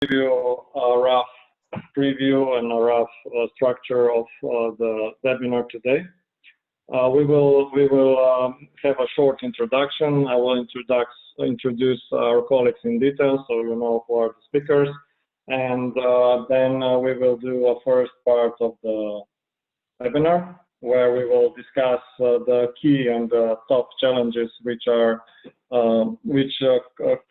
give you a rough preview and a rough structure of the webinar today. We will have a short introduction. I will introduce our colleagues in detail so you know who are the speakers. And then we will do a first part of the webinar where we will discuss the key and the top challenges which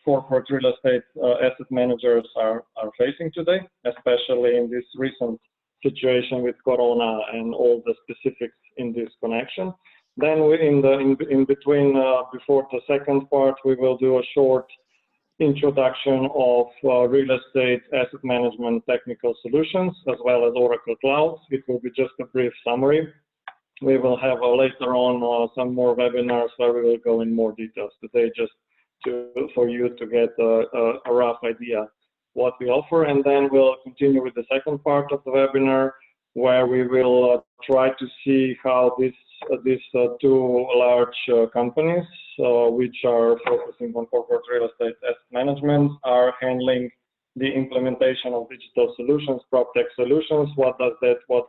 corporate real estate asset managers are facing today, especially in this recent situation with Corona and all the specifics in this connection. Then in between, before the second part, we will do a short introduction of real estate asset management technical solutions as well as Oracle Cloud. It will be just a brief summary. We will have later on some more webinars where we will go in more details today, just for you to get a rough idea what we offer, and then we'll continue with the second part of the webinar where we will try to see how these two large companies which are focusing on corporate real estate asset management are handling the implementation of digital solutions, PropTech solutions. What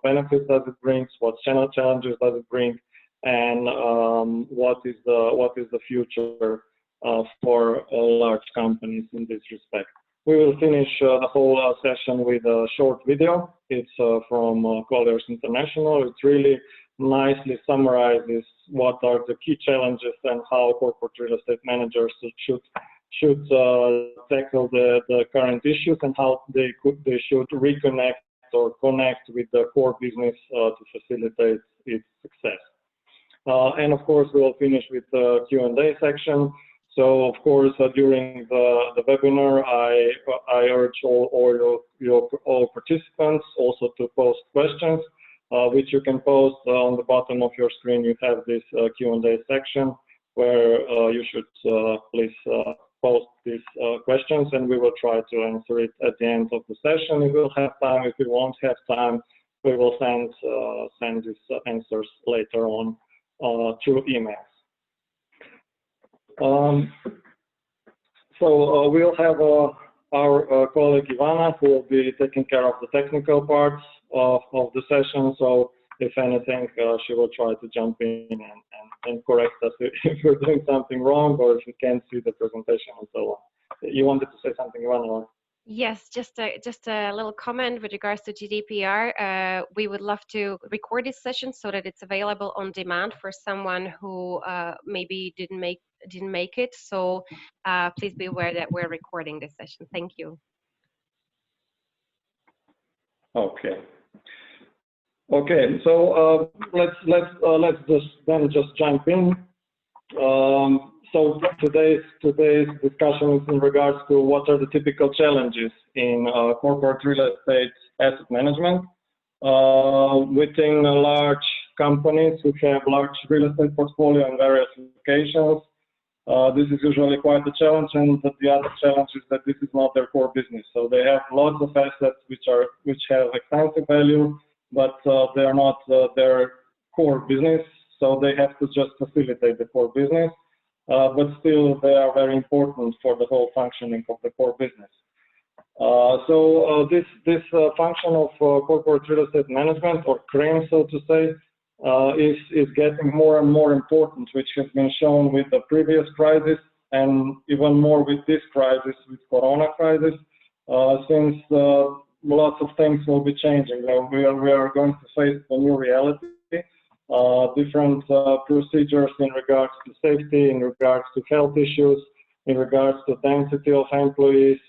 benefits does it bring? What challenges does it bring? And what is the future for large companies in this respect? We will finish the whole session with a short video. It's from Colliers International. It really nicely summarizes what are the key challenges and how corporate real estate managers should tackle the current issues and how they should reconnect or connect with the core business to facilitate its success. And of course, we will finish with the Q&A section. So of course, during the webinar, I urge all participants also to post questions, which you can post on the bottom of your screen. You have this Q&A section where you should please post these questions, and we will try to answer it at the end of the session. If we'll have time, if we won't have time, we will send these answers later on through emails. So we'll have our colleague Ivana who will be taking care of the technical parts of the session. So if anything, she will try to jump in and correct us if we're doing something wrong or if we can't see the presentation and so on. You wanted to say something, Ivana? Yes, just a little comment with regards to GDPR. We would love to record this session so that it's available on demand for someone who maybe didn't make it. So please be aware that we're recording this session. Thank you. Okay. Okay. So let's just jump in. So today's discussion is in regards to what are the typical challenges in corporate real estate asset management within large companies who have large real estate portfolio in various locations. This is usually quite a challenge, and the other challenge is that this is not their core business. So they have lots of assets which have extensive value, but they are not their core business. So they have to just facilitate the core business. But still they are very important for the whole functioning of the core business. This function of corporate real estate management, or CREAM, so to say, is getting more and more important, which has been shown with the previous crisis and even more with this crisis, with Corona crisis, since lots of things will be changing. We are going to face a new reality. Different procedures in regards to safety, in regards to health issues, in regards to density of employees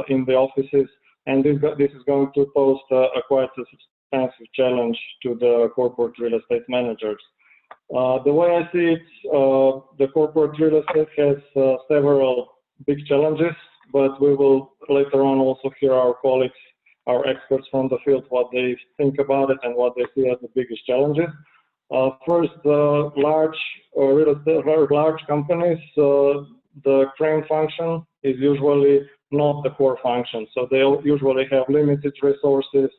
in the offices, and this is going to pose quite a substantial challenge to the corporate real estate managers. The way I see it, the corporate real estate has several big challenges, but we will later on also hear our colleagues, our experts from the field, what they think about it and what they see as the biggest challenges. First, large real estate, very large companies, the CREAM function is usually not the core function. So they usually have limited resources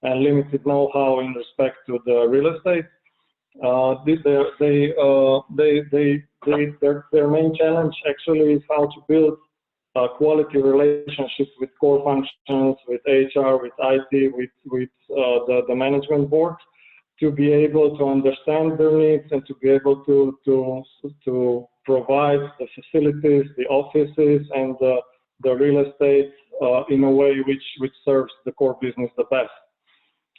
and limited know-how in respect to the real estate. Their main challenge actually is how to build quality relationships with core functions, with HR, with IT, with the management board, to be able to understand their needs and to be able to provide the facilities, the offices, and the real estate in a way which serves the core business the best.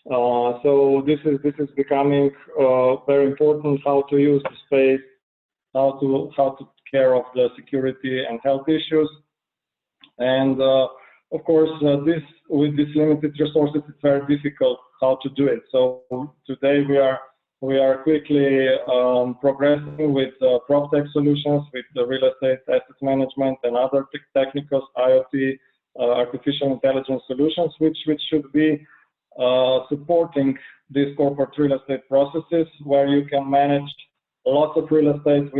So this is becoming very important, how to use the space, how to take care of the security and health issues. And of course, with this limited resources, it's very difficult how to do it. So today we are quickly progressing with PropTech solutions, with the real estate asset management and other technicals, IoT, artificial intelligence solutions, which should be supporting these corporate real estate processes, where you can manage lots of real estate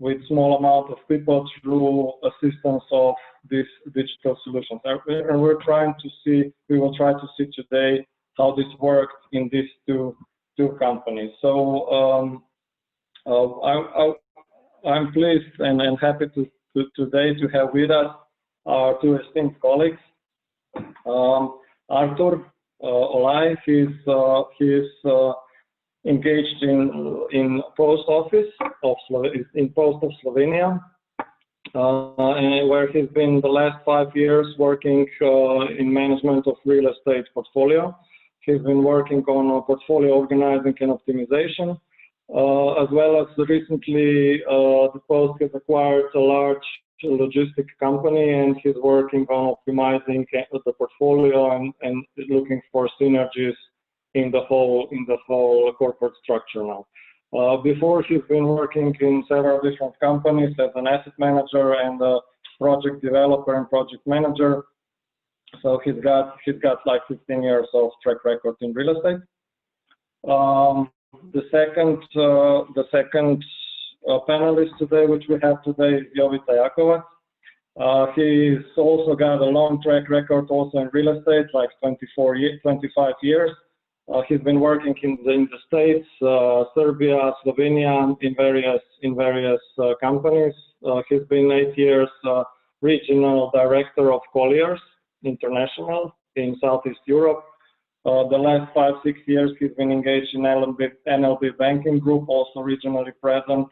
with small amount of people through assistance of these digital solutions. And we will try to see today how this worked in these two companies. So I'm pleased and happy today to have with us our two esteemed colleagues. Artur Olaj, he's engaged in Post Office of Slovenia, and where he's been the last 5 years working in management of real estate portfolio. He's been working on portfolio organizing and optimization, as well as recently the Post has acquired a large logistic company, and he's working on optimizing the portfolio and looking for synergies in the whole corporate structure now. Before, he's been working in several different companies as an asset manager and a project developer and project manager. So he's got like 15 years of track record in real estate. The second panelist today, which we have today, is Jovita Jakovac. He's also got a long track record also in real estate, like 25 years. He's been working in the States, Serbia, Slovenia, in various companies. He's been 8 years regional director of Colliers International in Southeast Europe. The last 5-6 years, he's been engaged in NLB Banking Group, also regionally present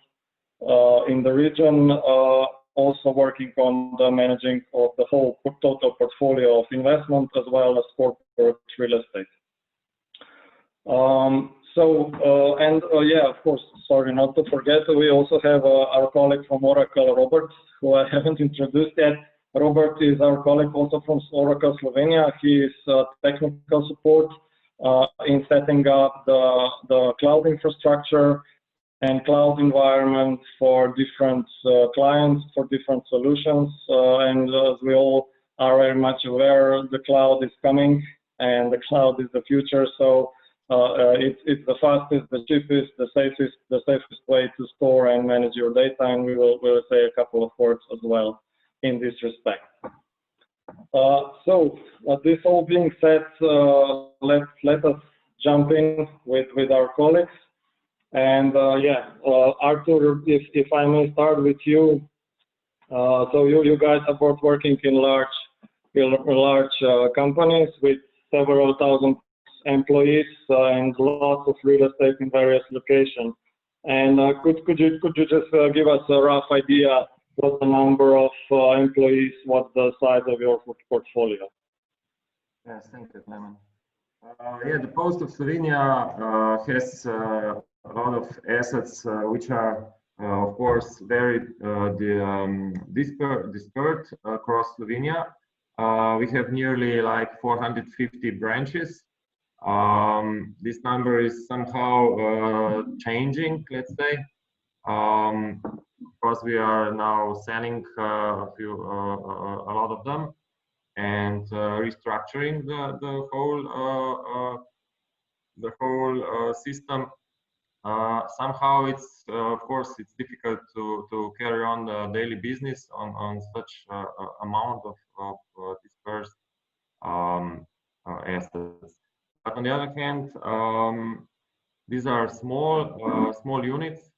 in the region, also working on the managing of the whole total portfolio of investment, as well as corporate real estate. Yeah, of course, sorry, not to forget, we also have our colleague from Oracle, Robert, who I haven't introduced yet. Robert is our colleague also from Oracle Slovenia. He is technical support in setting up the cloud infrastructure and cloud environment for different clients, for different solutions. And as we all are very much aware, the cloud is coming and the cloud is the future. So it's the fastest, the cheapest, the safest way to store and manage your data. And we'll say a couple of words as well in this respect. So this all being said, let us jump in with our colleagues. And yeah, Artur, if I may start with you. So you guys are both working in large companies with several thousand employees and lots of real estate in various locations. And could you just give us a rough idea what the number of employees, what's the size of your portfolio? Yes, thank you, Clement. Yeah, the Post of Slovenia has a lot of assets which are, of course, very dispersed across Slovenia. We have nearly like 450 branches. This number is somehow changing, let's say. Because we are now selling a lot of them and restructuring the whole system. Somehow it's of course it's difficult to carry on the daily business on such amount of dispersed assets. But on the other hand, these are small units,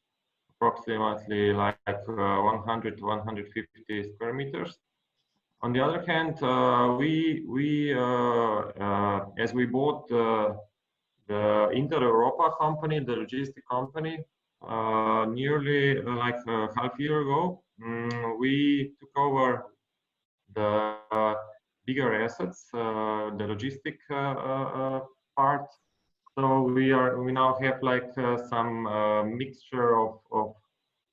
approximately like 100 to 150 square meters. On the other hand, as we bought the Inter-Europa company, the logistic company, nearly like half year ago, we took over the bigger assets, the logistic part. So we now have like some mixture of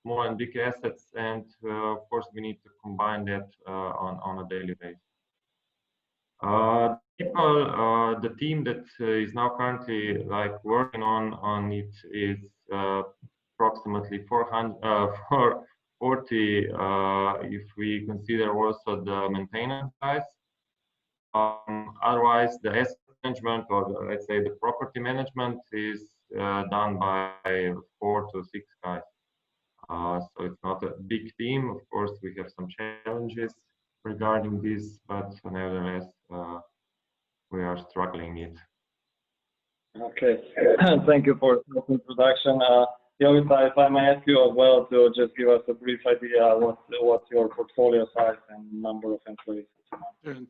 small and big assets, and of course we need to combine that on a daily basis. The team that is now currently like working on it is approximately 440 if we consider also the maintenance guys. Otherwise, the asset management, or let's say the property management, is done by 4 to 6 guys. So it's not a big team. Of course, we have some challenges regarding this, but nevertheless, we are struggling it. Okay, thank you for the introduction. Jovita, if I may ask you as well to just give us a brief idea what's your portfolio size and number of employees.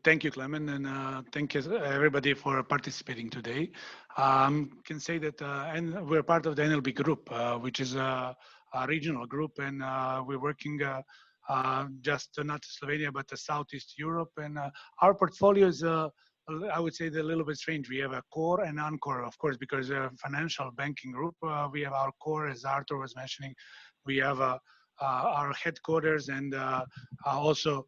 Thank you, Clement, and thank you everybody for participating today. Can say that and we're part of the NLB group, which is a regional group, and we're working just not Slovenia but Southeast Europe, and our portfolio is I would say a little bit strange. We have a core and non-core, of course, because financial banking group. We have our core, as Artur was mentioning. We have our headquarters, and also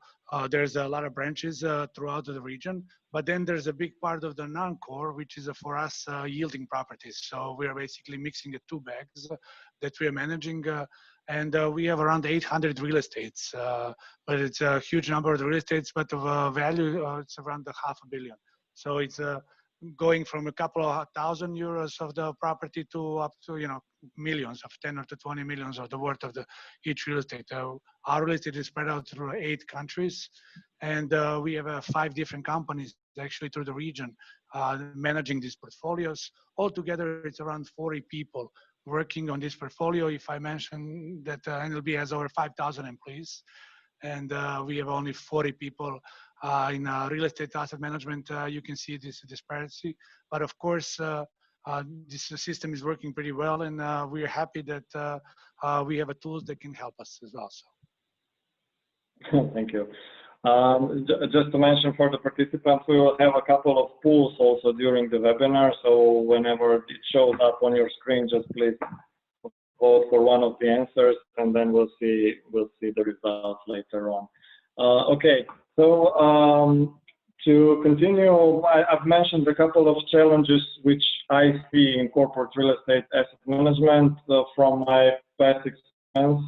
there's a lot of branches throughout the region. But then there's a big part of the non-core, which is for us yielding properties. So we are basically mixing the two bags that we are managing. And we have around 800 real estates, but it's a huge number of the real estates, but of value, it's around $500 million. So it's going from a couple of €1,000 of the property to up to millions of 10 or to 20 millions of the worth of each real estate. Our real estate is spread out through 8 countries, and we have 5 different companies actually through the region managing these portfolios. Altogether, it's around 40 people working on this portfolio. If I mention that NLB has over 5,000 employees, and we have only 40 people in real estate asset management, you can see this disparity. But of course, this system is working pretty well, and we're happy that we have tools that can help us as well. So. Thank you. Just to mention for the participants, we will have a couple of polls also during the webinar. So whenever it shows up on your screen, just please vote for one of the answers, and then we'll see the results later on. Okay, so to continue, I've mentioned a couple of challenges which I see in corporate real estate asset management from my past experience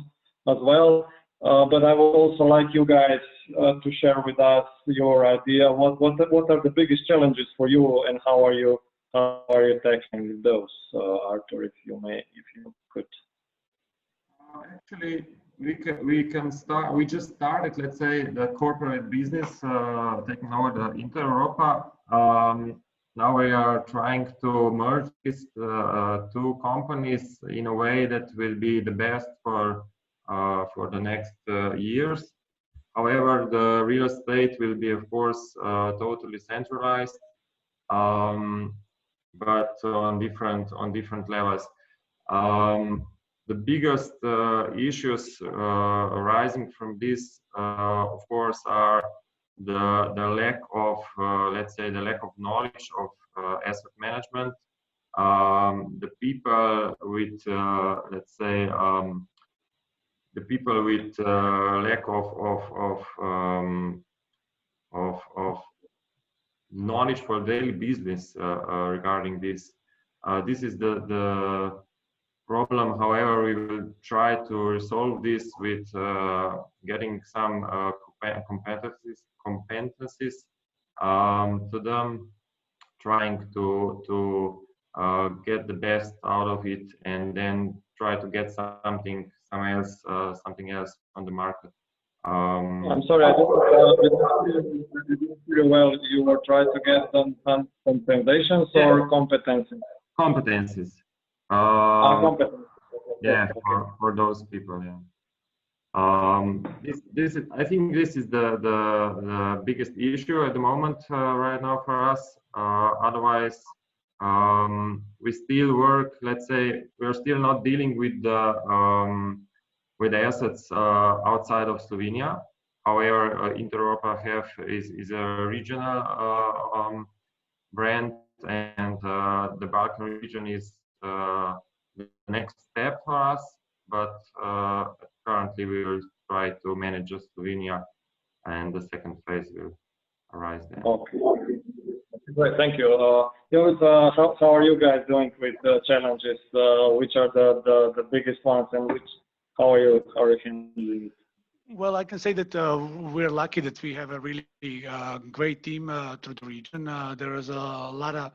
as well. But I would also like you guys to share with us your idea. What are the biggest challenges for you, and how are you tackling those? Artur, if you could. Actually, we can start. We just started, let's say, the corporate business, taking over the Inter-Europa. Now we are trying to merge these 2 companies in a way that will be the best for the next years. However, the real estate will be, of course, totally centralized, but on different levels. The biggest issues arising from this, of course, are the lack of, let's say, the lack of knowledge of asset management. The people with, let's say, the people with lack of knowledge for daily business regarding this. This is the problem. However, we will try to resolve this with getting some competencies to them, trying to get the best out of it, and then try to get something else on the market. I'm sorry, I didn't hear well. You were trying to get some compensations or competencies? Competencies. Competencies. Yeah, for those people, yeah. This is, I think this is the biggest issue at the moment right now for us. Otherwise, we still work. Let's say we're still not dealing with the assets outside of Slovenia. However, Intereuropa have is a regional brand, and the Balkan region is the next step for us. But currently, we will try to manage just Slovenia, and the second phase will arise then. Okay. Great, thank you. How are you guys doing with the challenges? Which are the biggest ones, and how are you handling it? Well, I can say that we're lucky that we have a really great team through the region. There is a lot of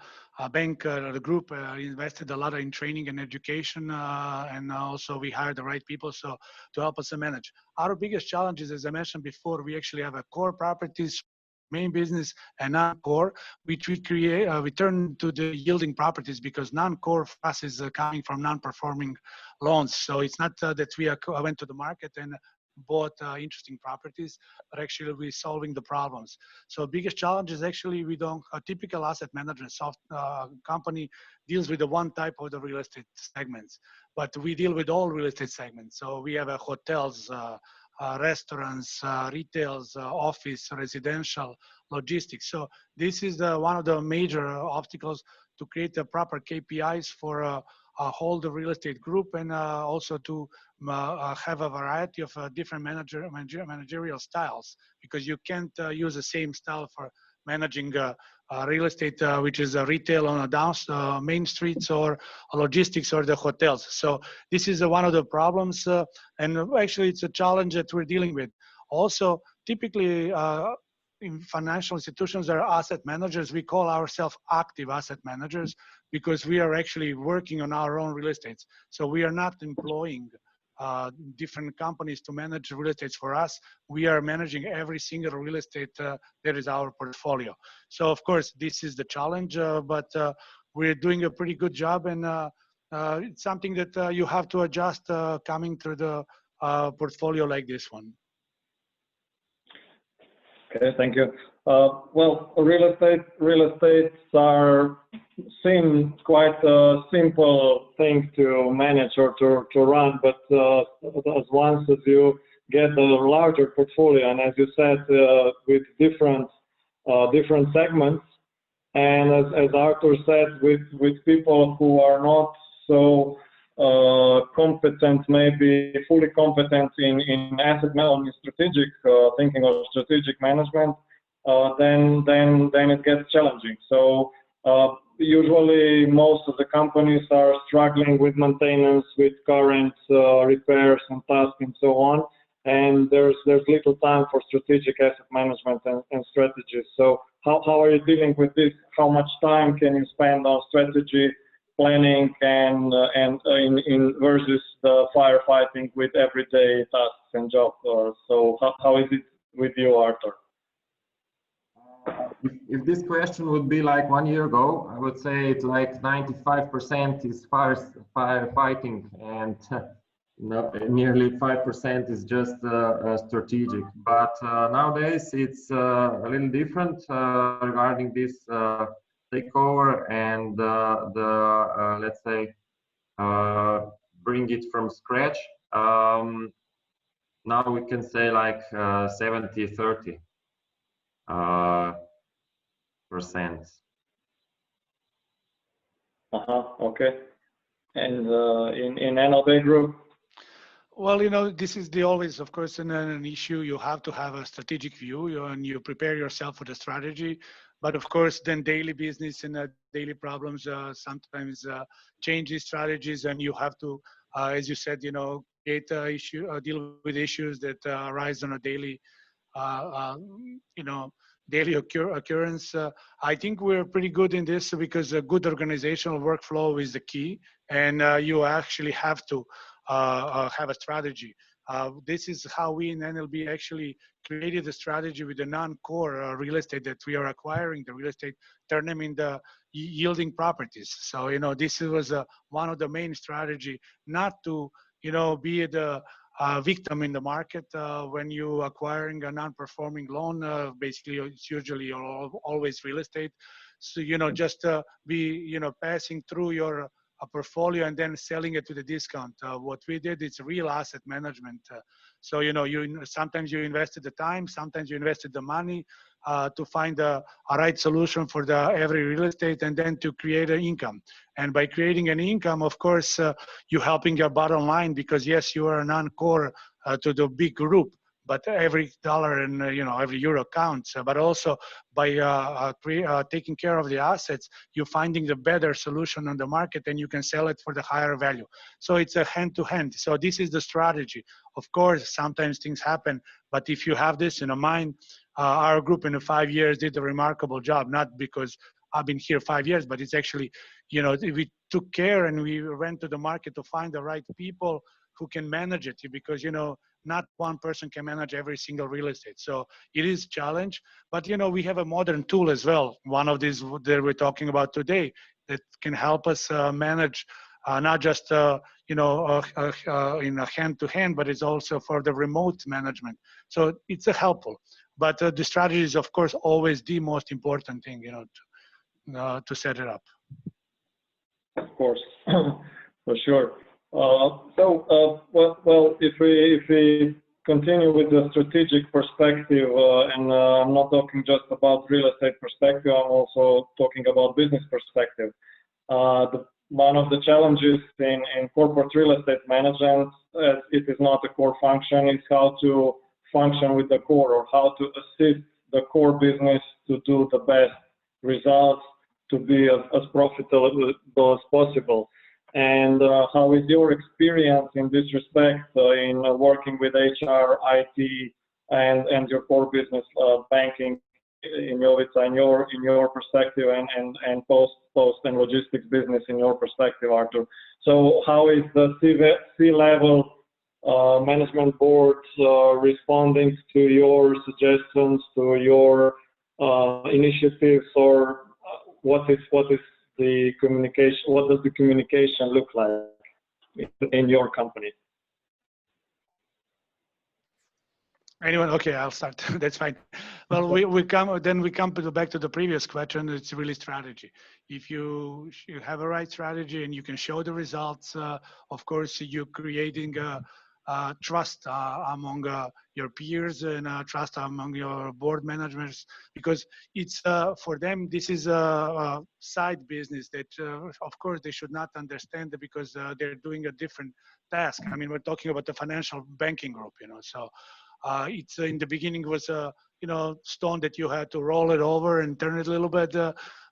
bank, the group invested a lot in training and education, and also we hired the right people to help us to manage. Our biggest challenges, as I mentioned before, we actually have a core properties, main business, and non-core, which we turn to the yielding properties, because non-core for us is coming from non-performing loans. So it's not that we went to the market and bought interesting properties, but actually we're solving the problems. So biggest challenge is actually we don't, a typical asset management company deals with the one type of the real estate segments, but we deal with all real estate segments. So we have hotels, restaurants, retails, office, residential, logistics. So this is one of the major obstacles to create the proper KPIs for hold the real estate group, and also to have a variety of different managerial styles, because you can't use the same style for managing real estate, which is retail on a main streets, or logistics, or the hotels. So this is one of the problems, and actually it's a challenge that we're dealing with. Also, typically, in financial institutions are asset managers. We call ourselves active asset managers because we are actually working on our own real estates. So we are not employing different companies to manage real estates for us. We are managing every single real estate that is our portfolio. So of course, this is the challenge, but we're doing a pretty good job, and it's something that you have to adjust coming through the portfolio like this one. Okay, thank you. Well, real estates seem quite a simple thing to manage or to run, but once you get a larger portfolio, and as you said, with different segments, and as Artur said, with people who are not so competent, maybe fully competent in asset management, strategic thinking of strategic management, then it gets challenging. So usually most of the companies are struggling with maintenance, with current repairs and tasks and so on, and there's little time for strategic asset management and strategies. So how are you dealing with this? How much time can you spend on strategy planning and in versus the firefighting with everyday tasks and jobs? So how is it with you, Artur? If this question would be like 1 year ago, I would say it's like 95% is firefighting, and nearly 5% is just strategic. But nowadays it's a little different regarding this takeover and let's say bring it from scratch. Now we can say like 70-30%. Okay. And in NLB Group? Well, this is always, of course, an issue. You have to have a strategic view, and you prepare yourself for the strategy. But of course, then daily business and daily problems sometimes change these strategies, and you have to, as you said, create deal with issues that arise on a daily, daily occurrence. I think we're pretty good in this because a good organizational workflow is the key, and you actually have to have a strategy. This is how we in NLB actually created a strategy with the non-core real estate that we are acquiring, the real estate, turn them into yielding properties. So, this was one of the main strategy, not to, be the victim in the market when you acquiring a non-performing loan. Basically, it's usually always real estate. So, just be, passing through your portfolio and then selling it to the discount. What we did is real asset management. So, sometimes you invested the time, sometimes you invested the money to find a right solution for every real estate and then to create an income. And by creating an income, of course, you're helping your bottom line because yes, you are non-core to the big group, but every dollar and every euro counts. But also by taking care of the assets, you're finding the better solution on the market and you can sell it for the higher value. So it's a hand-to-hand. So this is the strategy. Of course, sometimes things happen, but if you have this in mind, our group in the 5 years did a remarkable job, not because I've been here 5 years, but it's actually, we took care and we went to the market to find the right people who can manage it because, not one person can manage every single real estate. So it is a challenge, but, we have a modern tool as well. One of these that we're talking about today that can help us manage not just, in a hand-to-hand, but it's also for the remote management. So it's a helpful. But the strategy is, of course, always the most important thing, to set it up. Of course, for sure. Well, if we continue with the strategic perspective, and I'm not talking just about real estate perspective, I'm also talking about business perspective. One of the challenges in corporate real estate management, as it is not a core function, is how to function with the core or how to assist the core business to do the best results, to be as profitable as possible. And how is your experience in this respect in working with HR, IT, and your core business, banking in Jovica, in your perspective, and post and logistics business in your perspective, Artur? So how is the C-level management board responding to your suggestions, to your initiatives, or what is the communication? What does the communication look like in your company? Anyone? Okay, I'll start. That's fine. Well, we come back to the previous question. It's really strategy. If you have a right strategy and you can show the results, of course, you're creating trust among your peers and trust among your board managers, because it's for them, this is a side business that of course they should not understand because they're doing a different task. I mean, we're talking about the financial banking group, so it's in the beginning was a stone that you had to roll it over and turn it a little bit,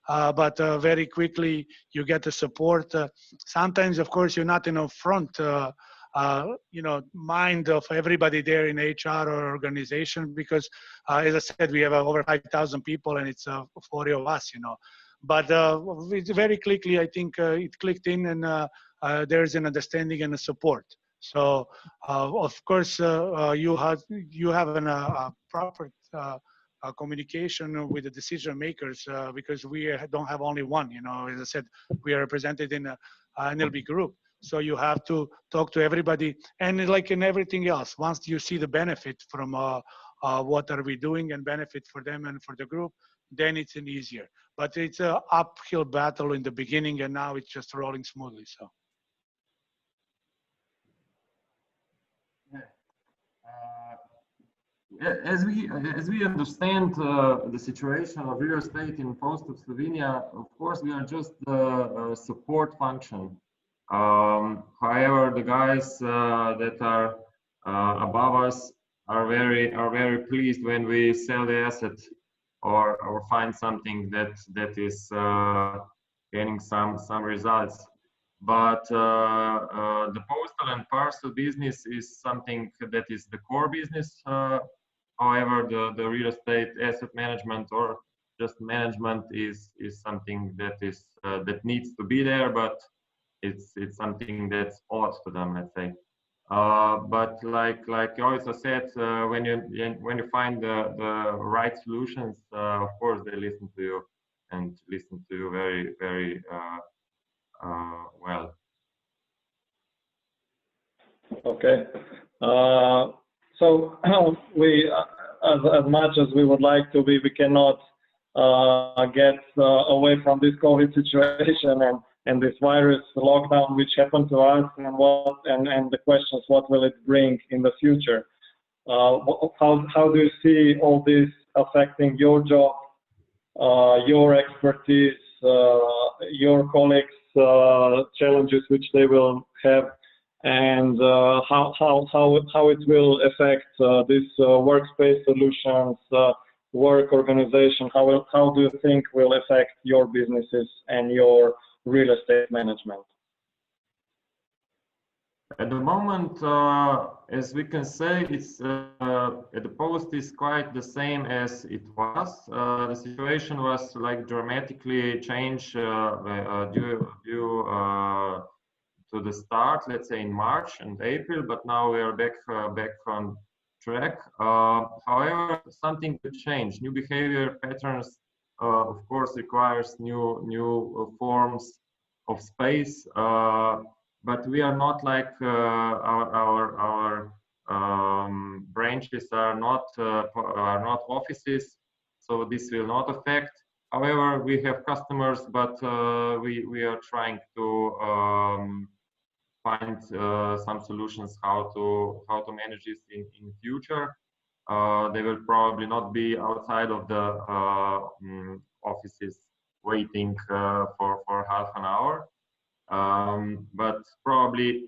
but very quickly you get the support. Sometimes, of course, you're not in a front mind of everybody there in HR or organization, because as I said, we have over 5,000 people and it's 40 of us, but very quickly, I think it clicked in, and there's an understanding and a support. So of course you have a proper communication with the decision makers, because we don't have only one. As I said, we are represented in an NLB group. So you have to talk to everybody, and like in everything else, once you see the benefit from what are we doing and benefit for them and for the group, then it's an easier. But it's an uphill battle in the beginning, and now it's just rolling smoothly. So. As we understand the situation of real estate in most of Slovenia, of course, we are just a support function. However, the guys that are above us are very pleased when we sell the asset or find something that is gaining some results. But the postal and parcel business is something that is the core business. However, the real estate asset management or just management is something that needs to be there, but it's something that's odd to them, let's say. But like Jovica said, when you find the right solutions, of course they listen to you and listen to you very well. Okay, So we, as much as we would like to, we cannot get away from this COVID situation and this virus lockdown which happened to us, and the questions, what will it bring in the future? How do you see all this affecting your job, your expertise, your colleagues, challenges which they will have, and how it will affect this workspace solutions, work organization? How do you think will affect your businesses and your real estate management? At the moment, as we can say, it's the post is quite the same as it was. The situation was like dramatically changed due to the start, let's say in March and April, but now we are back on track. However, something could change. New behavior patterns, of course, requires new forms of space. But we are not like our branches are not offices, so this will not affect. However, we have customers, but we are trying to find some solutions how to manage this in future. They will probably not be outside of the offices waiting for half an hour. But probably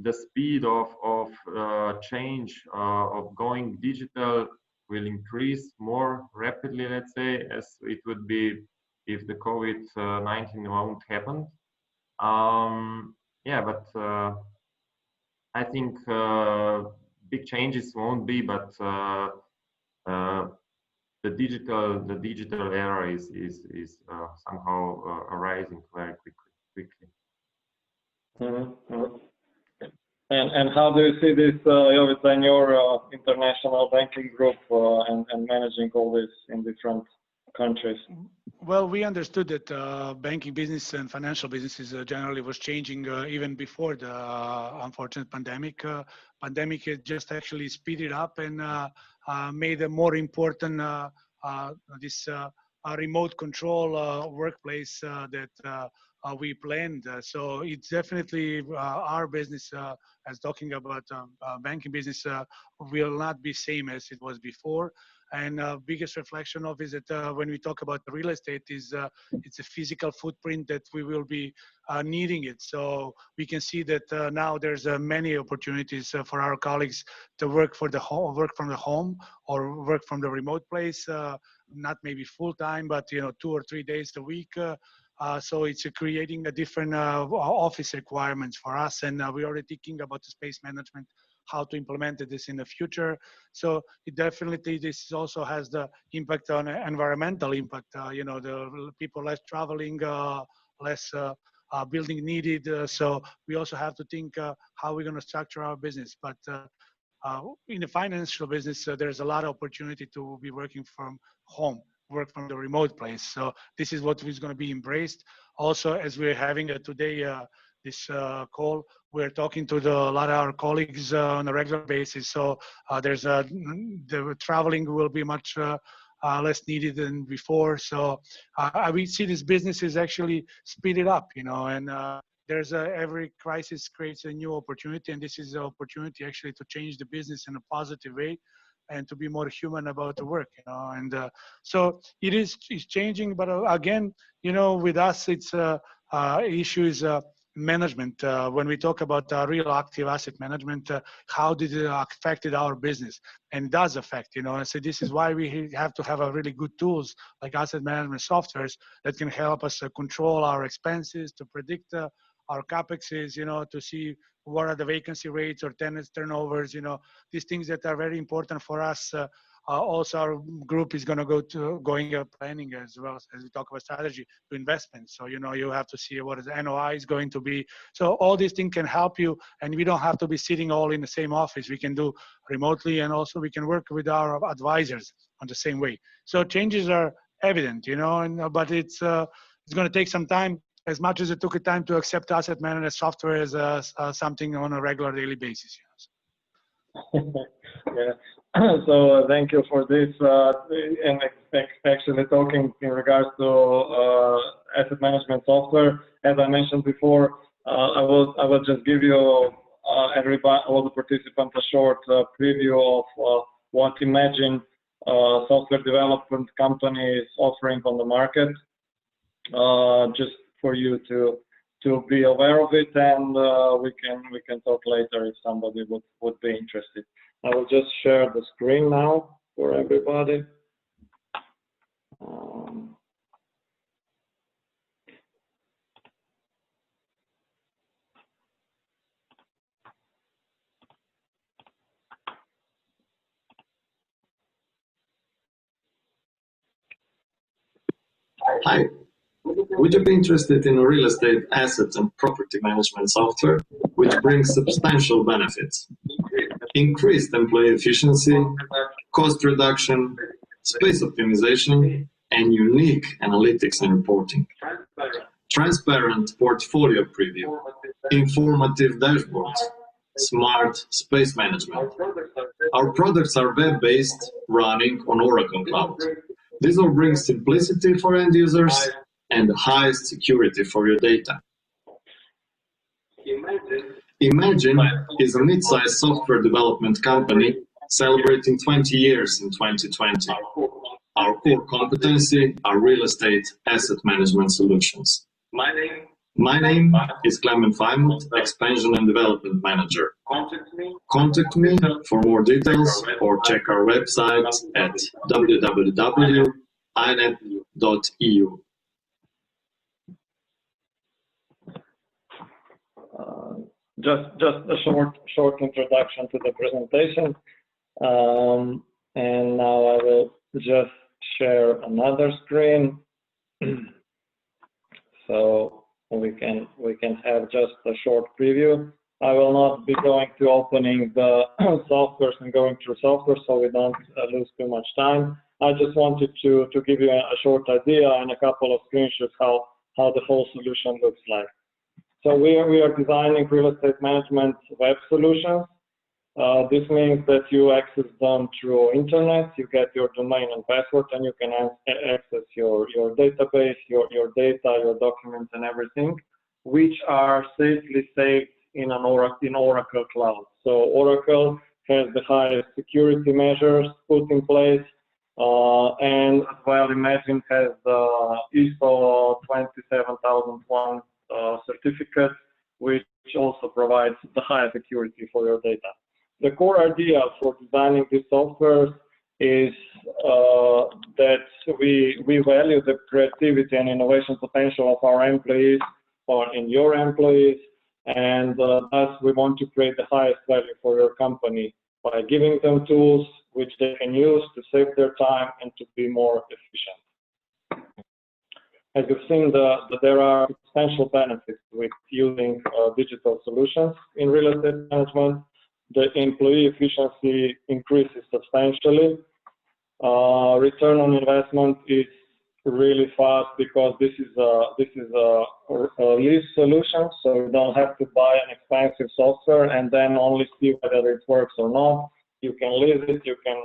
the speed of change of going digital will increase more rapidly, let's say, as it would be if the COVID-19 won't happen. Yeah, but I think big changes won't be, but the digital era is somehow arising very quickly. Mm-hmm. And how do you see this, Jovica, in your international banking group and managing all this in different countries? Well, we understood that banking business and financial businesses generally was changing even before the unfortunate pandemic. Pandemic had just actually speeded up and made a more important this remote control workplace that we planned. So it's definitely our business, as talking about banking business, will not be same as it was before. And biggest reflection of is that when we talk about real estate is it's a physical footprint that we will be needing it. So we can see that now there's many opportunities for our colleagues to work from the home or work from the remote place, not maybe full time, but 2 or 3 days a week. So it's creating a different office requirements for us, and we're already thinking about the space management, how to implement this in the future. So it definitely, this also has the impact on environmental impact. The people less traveling, less building needed. So we also have to think how we're going to structure our business. But in the financial business, there's a lot of opportunity to be working from home, work from the remote place. So this is what is going to be embraced. Also, as we're having today this call, we're talking to a lot of our colleagues on a regular basis. So the traveling will be much less needed than before. So we see this business is actually speeded up, and there's every crisis creates a new opportunity, and this is an opportunity actually to change the business in a positive way and to be more human about the work, and so it's changing. But again, with us, it's issues management. When we talk about real active asset management, how did it affected our business? And it does affect, so this is why we have to have a really good tools like asset management softwares that can help us control our expenses, to predict our capexes, to see what are the vacancy rates or tenants turnovers, these things that are very important for us. Also, our group is going to going planning as well as we talk about strategy to investments. So, you have to see what the NOI is going to be. So all these things can help you, and we don't have to be sitting all in the same office. We can do remotely, and also we can work with our advisors on the same way. So changes are evident, but it's going to take some time, as much as it took time to accept asset management software as something on a regular daily basis. Yeah. So thank you for this. And actually talking in regards to asset management software, as I mentioned before, I will just give you everybody, all the participants, a short preview of what Imagine software development company is offering on the market, just for you to be aware of it, and we can talk later if somebody would be interested. I will just share the screen now for everybody. Hi, would you be interested in real estate assets and property management software, which brings substantial benefits? Increased employee efficiency, cost reduction, space optimization, and unique analytics and reporting. Transparent portfolio preview, informative dashboards, smart space management. Our products are web-based, running on Oracle Cloud. This will bring simplicity for end users and the highest security for your data. Imagine is a mid-sized software development company celebrating 20 years in 2020. Our core competency are real estate asset management solutions. My name is Klemen Faimut, Expansion and Development Manager. Contact me for more details or check our website at www.inet.eu. Just a short introduction to the presentation, and now I will just share another screen, so we can have just a short preview. I will not be going to opening the softwares and going through software, so we don't lose too much time. I just wanted to give you a short idea and a couple of screenshots how the whole solution looks like. So we are designing real estate management web solutions. This means that you access them through internet, you get your domain and password, and you can access your database, your data, your documents, and everything, which are safely saved in Oracle Cloud. So Oracle has the highest security measures put in place, and as well, Imagine has the ISO 27001 certificate, which also provides the highest security for your data. The core idea for designing this software is that we value the creativity and innovation potential of our employees or in your employees, and thus we want to create the highest value for your company by giving them tools which they can use to save their time and to be more efficient. As you've seen, there are substantial benefits with using digital solutions in real estate management. The employee efficiency increases substantially. Return on investment is really fast because this is a lease solution, so you don't have to buy an expensive software and then only see whether it works or not. You can lease it, you can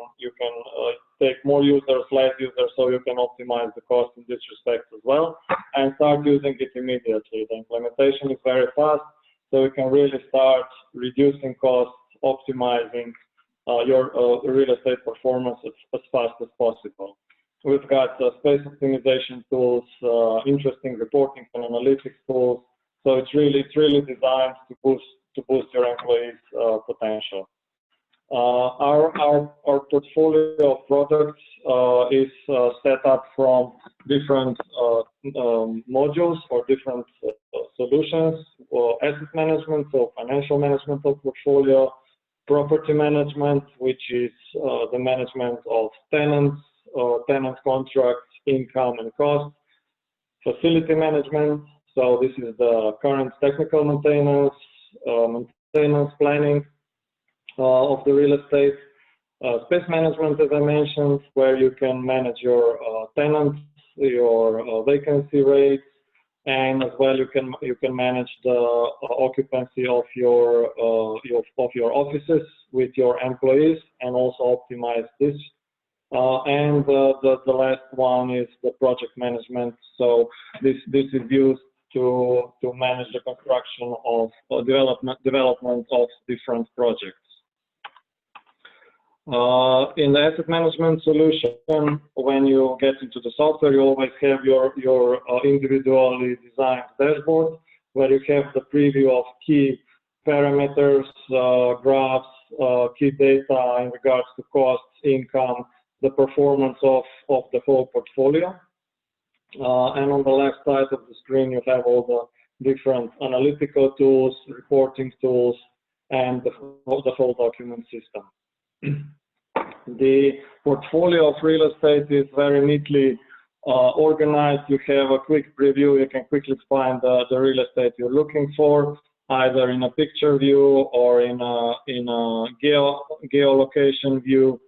take more users, less users, so you can optimize the cost in this respect as well, and start using it immediately. The implementation is very fast, so you can really start reducing costs, optimizing your real estate performance as fast as possible. We've got space optimization tools, interesting reporting and analytics tools, so it's really designed to boost your employees' potential. Our portfolio of products is set up from different modules or different solutions, asset management, so financial management of portfolio, property management, which is the management of tenants, tenant contracts, income and costs, facility management, so this is the current technical maintenance, planning of the real estate, space management, as I mentioned, where you can manage your tenants, your vacancy rates, and as well you can manage the occupancy of your offices with your employees and also optimize this. And the last one is the project management. So this is used to manage the construction of development of different projects. In the asset management solution, when you get into the software, you always have your individually designed dashboard where you have the preview of key parameters, graphs, key data in regards to costs, income, the performance of the whole portfolio. And on the left side of the screen, you have all the different analytical tools, reporting tools, and the whole document system. The portfolio of real estate is very neatly organized. You have a quick preview. You can quickly find the real estate you're looking for, either in a picture view or in a geolocation view.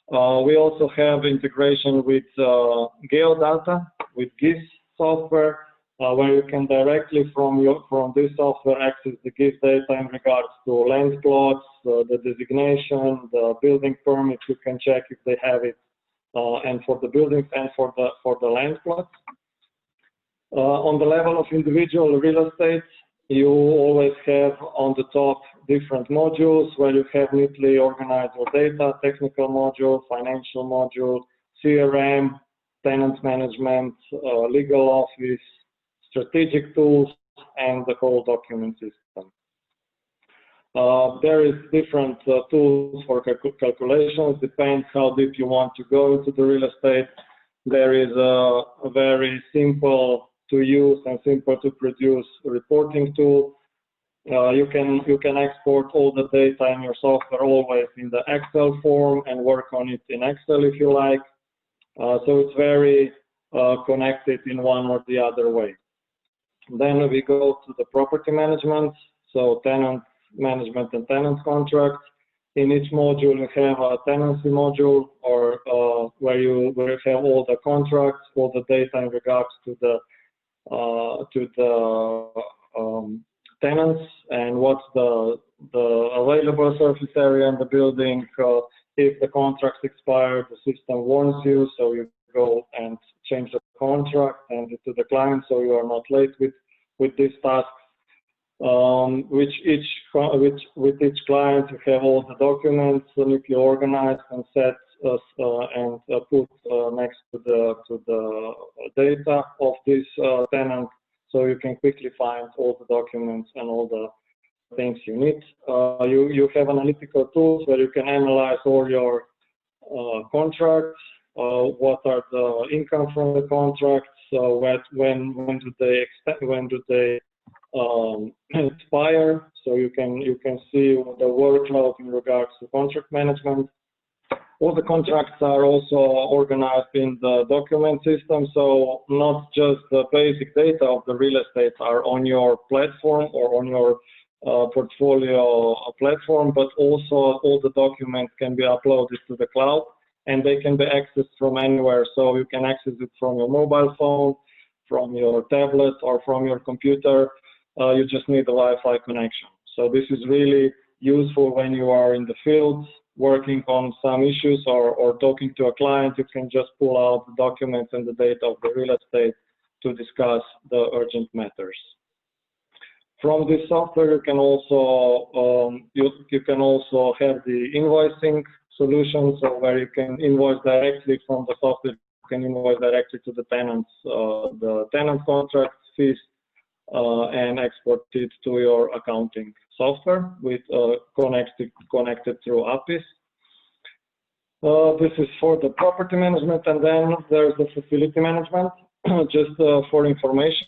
We also have integration with geodata, with GIS software, where you can directly from this software access the GIS data in regards to land plots, the designation, the building permits. You can check if they have it, and for the buildings and for the land plots. On the level of individual real estate, you always have on the top different modules where you have neatly organized your data, technical module, financial module, CRM, tenant management, legal office, strategic tools, and the whole document system. There is different tools for calculations, depends how deep you want to go into the real estate. There is a very simple to use and simple to produce reporting tool. You can export all the data in your software always in the Excel form and work on it in Excel if you like. So it's very connected in one or the other way. Then we go to the property management, so tenant management and tenant contracts. In each module you have a tenancy module, or where you have all the contracts, all the data in regards to the tenants and what's the available surface area in the building. If the contracts expire, the system warns you, so you go and change the contract and to the client, so you are not late with this task. With each client, you have all the documents neatly organized and set and put next to the data of this tenant, so you can quickly find all the documents and all the things you need. You have analytical tools where you can analyze all your contracts. What are the income from the contracts? So when do they expire? So you can see the workload in regards to contract management. All the contracts are also organized in the document system, so not just the basic data of the real estate are on your platform or on your portfolio platform, but also all the documents can be uploaded to the cloud and they can be accessed from anywhere. So you can access it from your mobile phone, from your tablet, or from your computer. You just need a Wi-Fi connection. So this is really useful when you are in the field working on some issues or talking to a client. You can just pull out the documents and the data of the real estate to discuss the urgent matters. From this software, you can also have the invoicing solution, so where you can invoice directly from the software. You can invoice directly to the tenants, the tenant contract fees, and export it to your accounting software with connected through APIs. This is for the property management, and then there's the facility management. Just for information,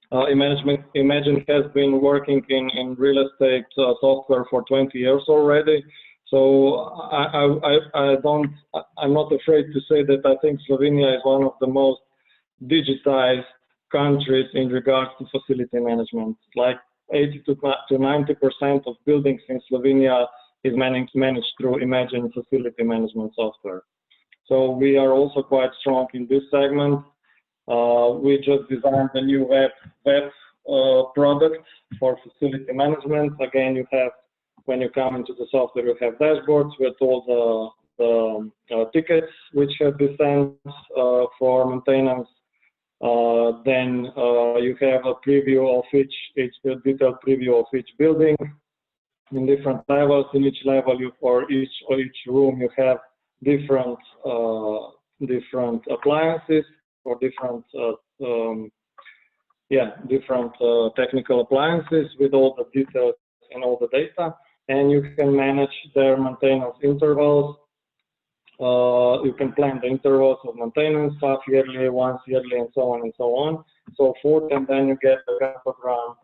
Imagine has been working in real estate software for 20 years already. So I'm not afraid to say that I think Slovenia is one of the most digitized countries in regards to facility management. Like 80 to 90% of buildings in Slovenia is managed through Imagine facility management software. So we are also quite strong in this segment. We just designed a new web product for facility management. Again, you have when you come into the software, you have dashboards with all the tickets which have been sent for maintenance. Then you have a preview of each detailed preview of each building in different levels. In each level, for each room, you have different appliances or different technical appliances with all the details and all the data, and you can manage their maintenance intervals. You can plan the intervals of maintenance, half yearly, once yearly, and so on and so on, so forth. And then you get a graphogram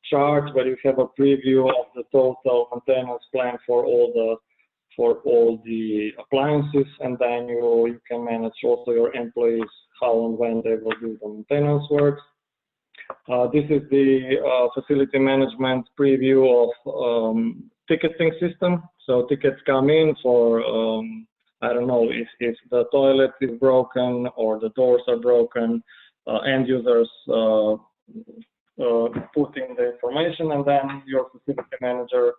chart where you have a preview of the total maintenance plan for all the appliances, and then you can manage also your employees how and when they will do the maintenance work. This is the facility management preview of ticketing system. So tickets come in for I don't know if the toilet is broken or the doors are broken. End users put in the information, and then your facility manager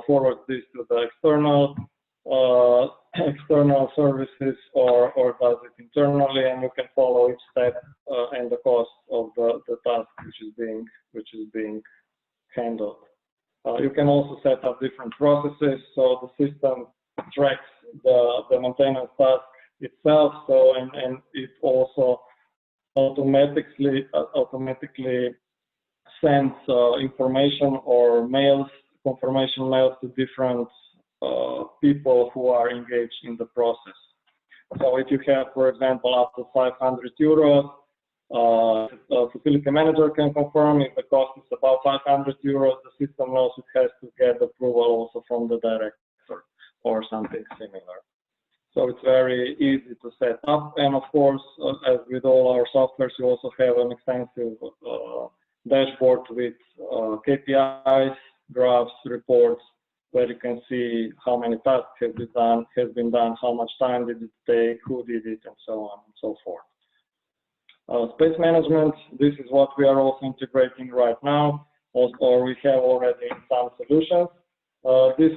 forwards this to the external services or does it internally, and you can follow each step and the cost of the task which is being handled. You can also set up different processes, so the system tracks the maintenance task itself. So and it also automatically sends information or confirmation mails to different people who are engaged in the process. So if you have, for example, up to 500 euros, the facility manager can confirm. If the cost is about 500 euros, the system knows it has to get approval also from the director or something similar. So it's very easy to set up. And of course, as with all our softwares, you also have an extensive dashboard with KPIs, graphs, reports, where you can see how many tasks has been done, how much time did it take, who did it, and so on and so forth. Space management, this is what we are also integrating right now, or we have already in some solutions. This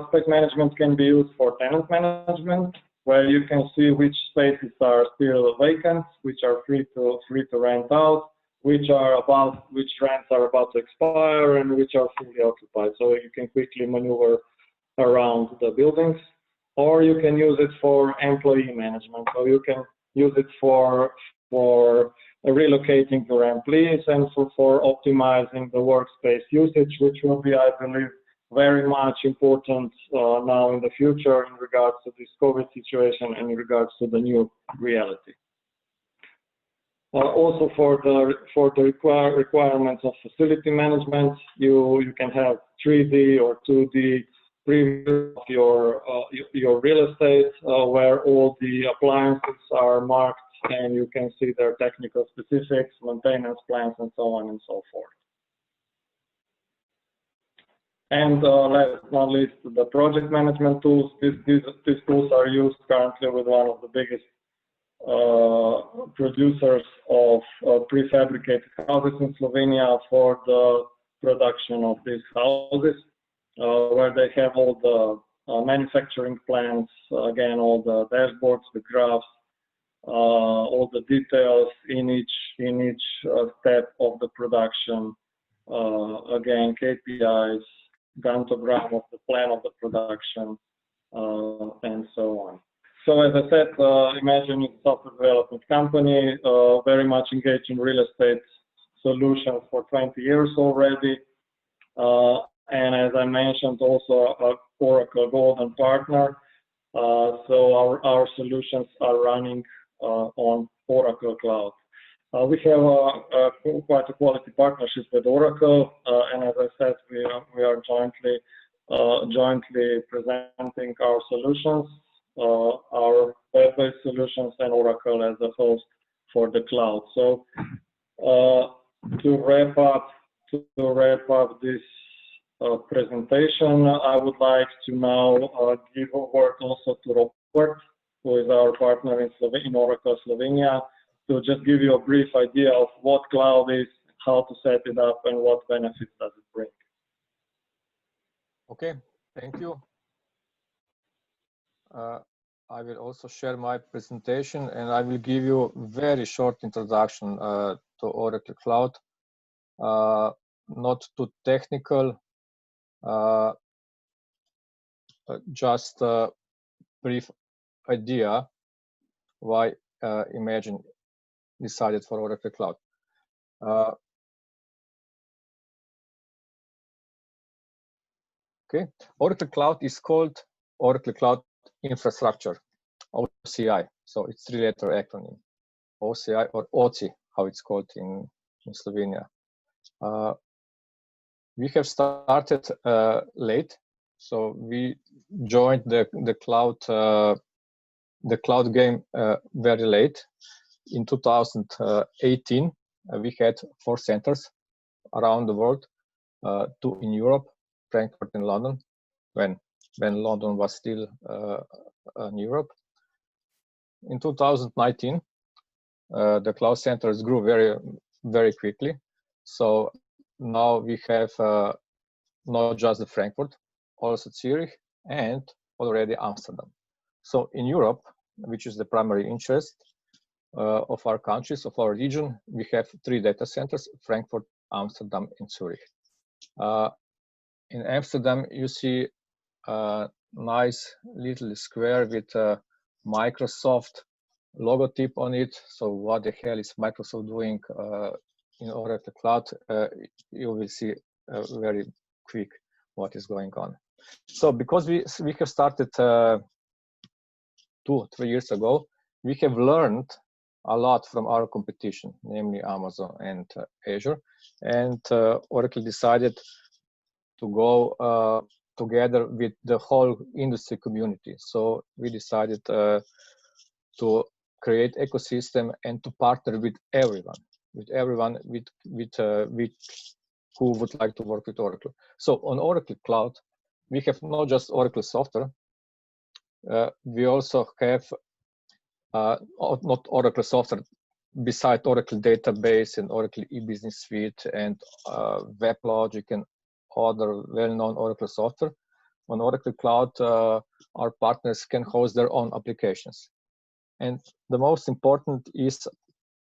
space management can be used for tenant management, where you can see which spaces are still vacant, which are free to rent out, which rents are about to expire, and which are fully occupied. So you can quickly maneuver around the buildings, or you can use it for employee management. So you can use it for relocating your employees and for optimizing the workspace usage, which will be, I believe, very much important now in the future in regards to this COVID situation and in regards to the new reality. Also for the requirements of facility management, you can have 3D or 2D preview of your real estate where all the appliances are marked and you can see their technical specifics, maintenance plans, and so on and so forth. And last but not least, the project management tools. These tools are used currently with one of the biggest producers of prefabricated houses in Slovenia for the production of these houses, where they have all the manufacturing plans, again, all the dashboards, the graphs, all the details in each step of the production, again, KPIs, gantogram of the plan of the production, and so on. So as I said, imagine it's a software development company, very much engaged in real estate solutions for 20 years already. And as I mentioned, also an Oracle Golden Partner. So our solutions are running on Oracle Cloud. We have quite a quality partnership with Oracle, and as I said, we are jointly presenting our solutions, our web-based solutions, and Oracle as a host for the cloud. So to wrap up this presentation, I would like to now give a word also to Robert, who is our partner in Oracle Slovenia, to just give you a brief idea of what cloud is, how to set it up, and what benefits does it bring. Okay, Thank you. I will also share my presentation, and I will give you a very short introduction to Oracle Cloud. Not too technical, just a brief idea why Imagine decided for Oracle Cloud. Okay, Oracle Cloud is called Oracle Cloud Infrastructure, OCI. So it's three-letter acronym, OCI or OCI, how it's called in Slovenia. We have started late, so we joined the cloud game very late. In 2018, we had 4 centers around the world, 2 in Europe, Frankfurt and London, when London was still in Europe. In 2019, the cloud centers grew very quickly. So now we have not just the Frankfurt, also Zurich, and already Amsterdam. So in Europe, which is the primary interest of our countries, of our region, we have 3 data centers: Frankfurt, Amsterdam, and Zurich. In Amsterdam, you see a nice little square with a Microsoft logotype on it. So what the hell is Microsoft doing in Oracle Cloud? You will see very quick what is going on. So because we have started 2-3 years ago, we have learned a lot from our competition, namely Amazon and Azure, and Oracle decided to go together with the whole industry community. So we decided to create ecosystem and to partner with everyone who would like to work with Oracle. So on Oracle Cloud, we have not just Oracle software. We also have not Oracle software, beside Oracle database and Oracle e-business suite and WebLogic and other well-known Oracle software. On Oracle Cloud, our partners can host their own applications. And the most important is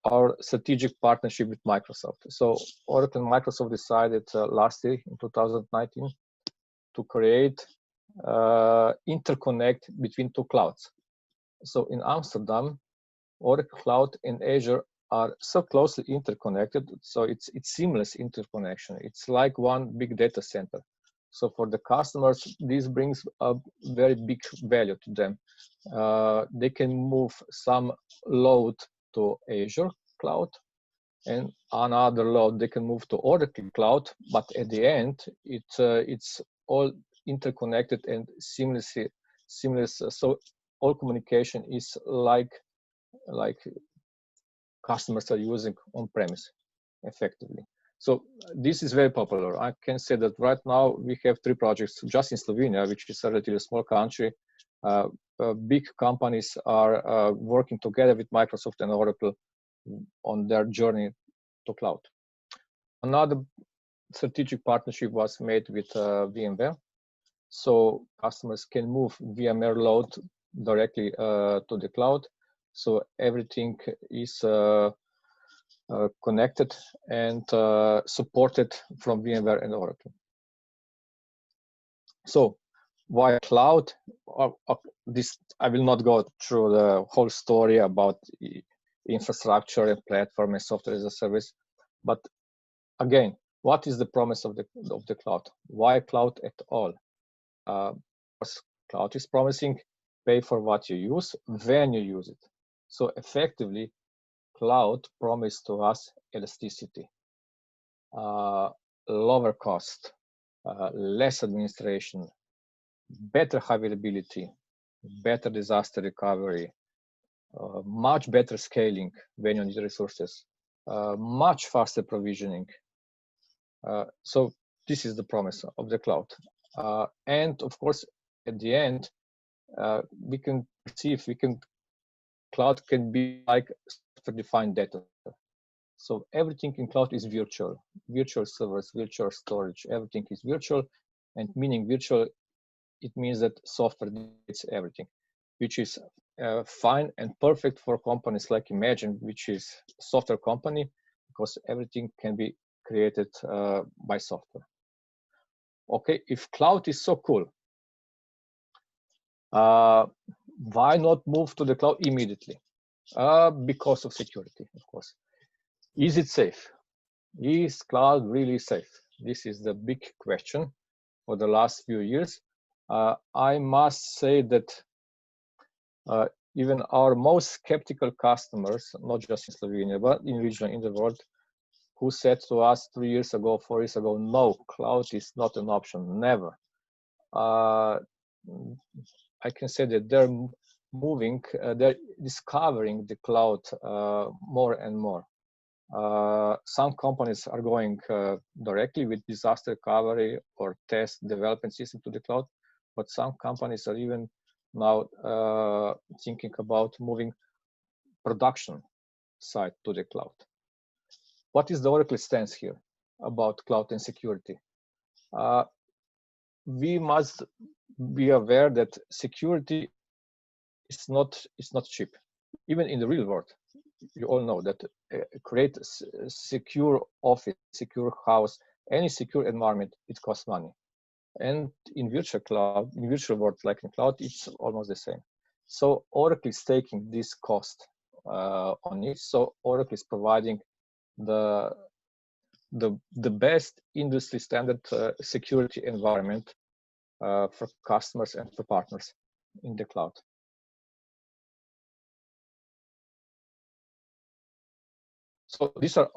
our strategic partnership with Microsoft. So Oracle and Microsoft decided last year in 2019 to create interconnect between 2 clouds. So in Amsterdam, Oracle Cloud and Azure are so closely interconnected, so it's seamless interconnection. It's like one big data center. So for the customers, this brings a very big value to them. They can move some load to Azure Cloud, and another load they can move to Oracle Cloud. But at the end, it's all interconnected and seamless. So all communication is like customers are using on-premise effectively. So this is very popular. I can say that right now we have 3 projects just in Slovenia, which is a relatively small country. Big companies are working together with Microsoft and Oracle on their journey to cloud. Another strategic partnership was made with VMware. So customers can move VMware load directly to the cloud. So everything is connected and supported from VMware and Oracle. So why cloud? This I will not go through the whole story about infrastructure and platform and software as a service, but again, what is the promise of the cloud? Why cloud at all? Cloud is promising pay for what you use when you use it. So effectively, cloud promised to us elasticity, lower cost, less administration, better availability, better disaster recovery, much better scaling when you need resources, much faster provisioning. So this is the promise of the cloud. And of course, at the end, we can perceive, cloud can be like software-defined data. So everything in cloud is virtual servers, virtual storage, everything is virtual, and meaning virtual it means that software dictates everything, which is fine and perfect for companies like Imagine, which is a software company, because everything can be created by software. Okay, if cloud is so cool, why not move to the cloud immediately? Because of security, of course. Is it safe? Is cloud really safe? This is the big question for the last few years. I must say that even our most skeptical customers, not just in Slovenia, but in region, in the world, who said to us 3 years ago, 4 years ago, no, cloud is not an option, never. I can say that they're moving, they're discovering the cloud more and more. Some companies are going directly with disaster recovery or test development system to the cloud, but some companies are even now thinking about moving production side to the cloud. What is the Oracle stance here about cloud and security? We must be aware that security is not cheap. Even in the real world, you all know that create a secure office, secure house, any secure environment, it costs money. And in virtual cloud, in virtual world like in cloud, it's almost the same. So Oracle is taking this cost on it. So Oracle is providing the best industry standard security environment for customers and for partners in the cloud. So these are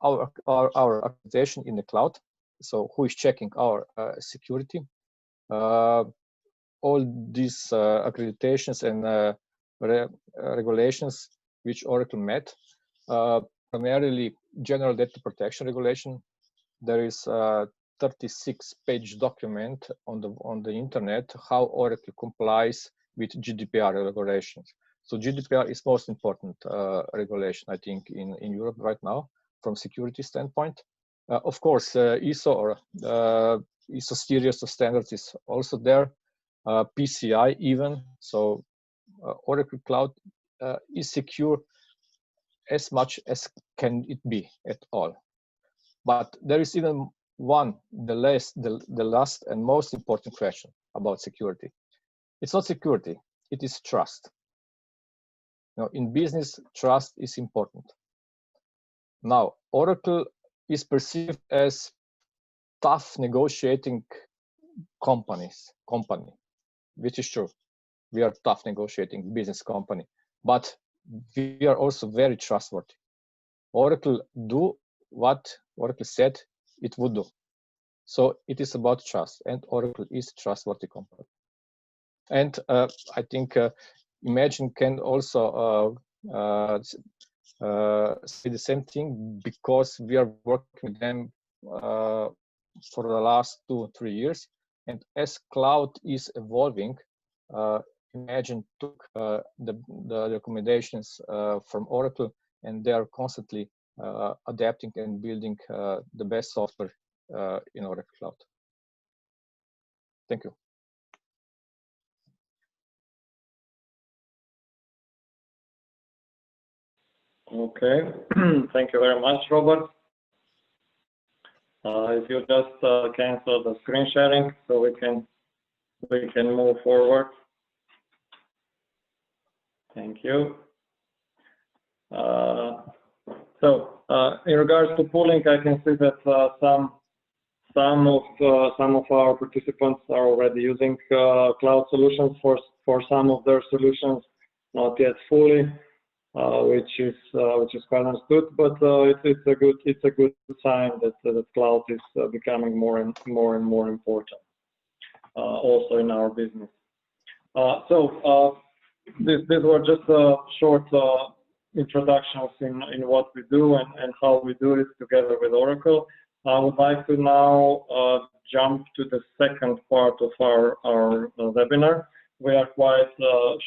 our organization in the cloud. So who is checking our security? All these accreditations and regulations which Oracle met, primarily General Data Protection Regulation. There is a 36-page document on the internet how Oracle complies with GDPR regulations. So GDPR is most important regulation, I think, in Europe right now from security standpoint. Of course, ISO or ISO series of standards is also there. PCI even. So Oracle Cloud is secure as much as can it be at all. But there is even one, the last and most important question about security. It's not security, it is trust. Now, in business, trust is important. Now, Oracle is perceived as tough negotiating company, which is true. We are tough negotiating business company, but we are also very trustworthy. Oracle do what Oracle said it would do. So it is about trust, and Oracle is a trustworthy company. And I think Imagine can also say the same thing, because we are working with them for the last 2-3 years. And as cloud is evolving, Imagine took the recommendations from Oracle, and they are constantly adapting and building the best software in Oracle Cloud. Thank you. Okay, thank you very much, Robert. If you just cancel the screen sharing, so we can move forward. Thank you. In regards to pooling, I can see that some of our participants are already using cloud solutions for some of their solutions, not yet fully. Which is quite understood, but it's a good sign that cloud is becoming more and more important also in our business. These were just short introductions in what we do and how we do it together with Oracle. I would like to now jump to the second part of our webinar. We are quite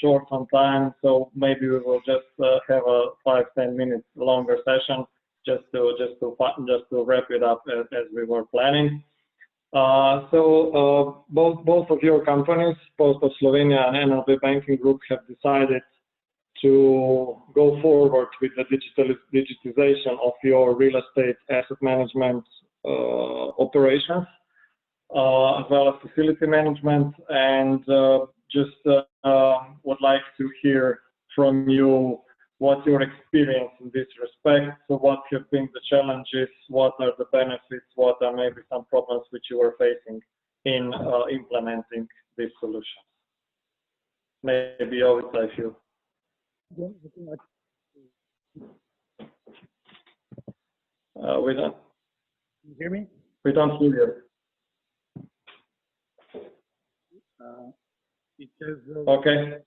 short on time, so maybe we will just have a 5-10 minutes longer session just to wrap it up as we were planning. Both of your companies, both of Slovenia and NLB Banking Group, have decided to go forward with the digitization of your real estate asset management operations, as well as facility management, and just would like to hear from you what's your experience in this respect. So what have been the challenges, what are the benefits, what are maybe some problems which you are facing in implementing this solution? Maybe Jovica, if you. We don't. Can you hear me? We don't hear you. It says, okay.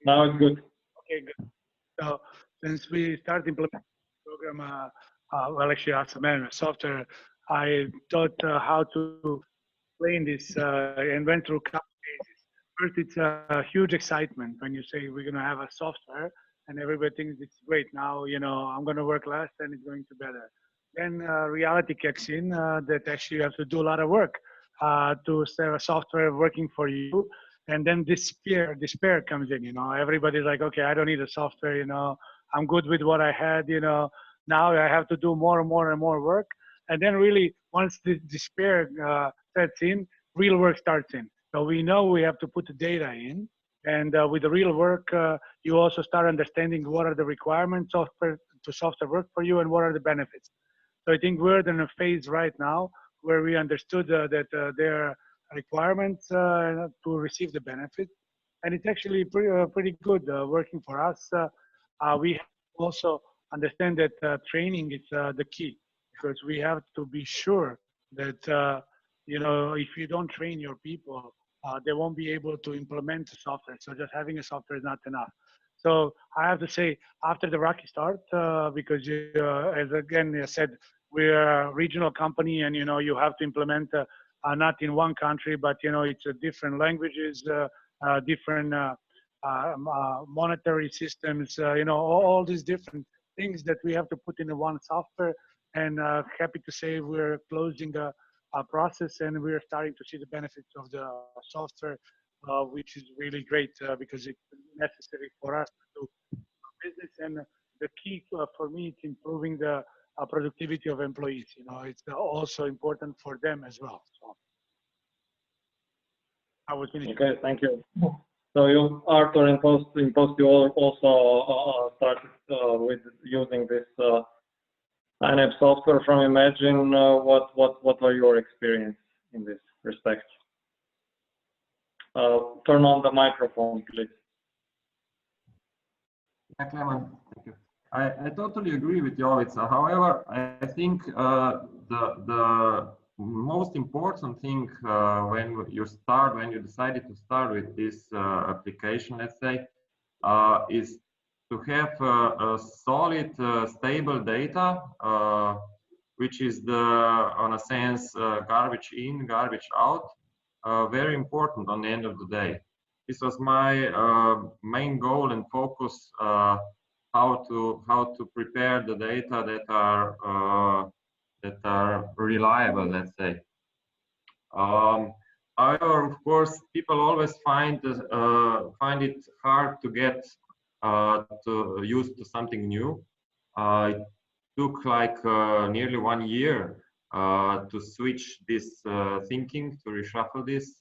Now it's good. Okay, good. So since we started implementing the program, well, actually, asset management software, I thought how to explain this and went through a couple phases. First, it's a huge excitement when you say we're going to have a software and everybody thinks it's great. Now, you know, I'm going to work less and it's going to better. Then reality kicks in that actually you have to do a lot of work to have a software working for you. And then despair comes in, you know, everybody's like, okay, I don't need a software, you know, I'm good with what I had, you know, now I have to do more and more and more work. And then really, once the despair sets in, real work starts in. So we know we have to put the data in. And with the real work, you also start understanding what are the requirements of software work for you and what are the benefits. So I think we're in a phase right now where we understood that there are requirements to receive the benefit. And it's actually pretty good working for us. We also understand that training is the key, because we have to be sure that, you know, if you don't train your people, they won't be able to implement the software. So just having a software is not enough. So I have to say, after the rocky start, because you, as again I said, we're a regional company, and you know you have to implement not in one country, but you know it's different languages, different monetary systems, you know, all these different things that we have to put in one software. And happy to say we're closing a process and we're starting to see the benefits of the software, which is really great because it's necessary for us to do business. And the key for me, it's improving the productivity of employees. You know, it's also important for them as well. So I was finished. Okay, thank you. So you, Arthur, in post you also started with using this INAB software from Imagine. What are your experience in this respect? Turn on the microphone, please. Yeah, Clement, thank you. I totally agree with Jovica. However, I think the most important thing when you decided to start with this application, let's say, is to have a solid, stable data, which is on a sense, garbage in, garbage out, very important on the end of the day. This was my main goal and focus, how to prepare the data that are reliable, let's say. However, of course, people always find it hard to get to used to something new. It took like nearly 1 year to switch this thinking, to reshuffle this,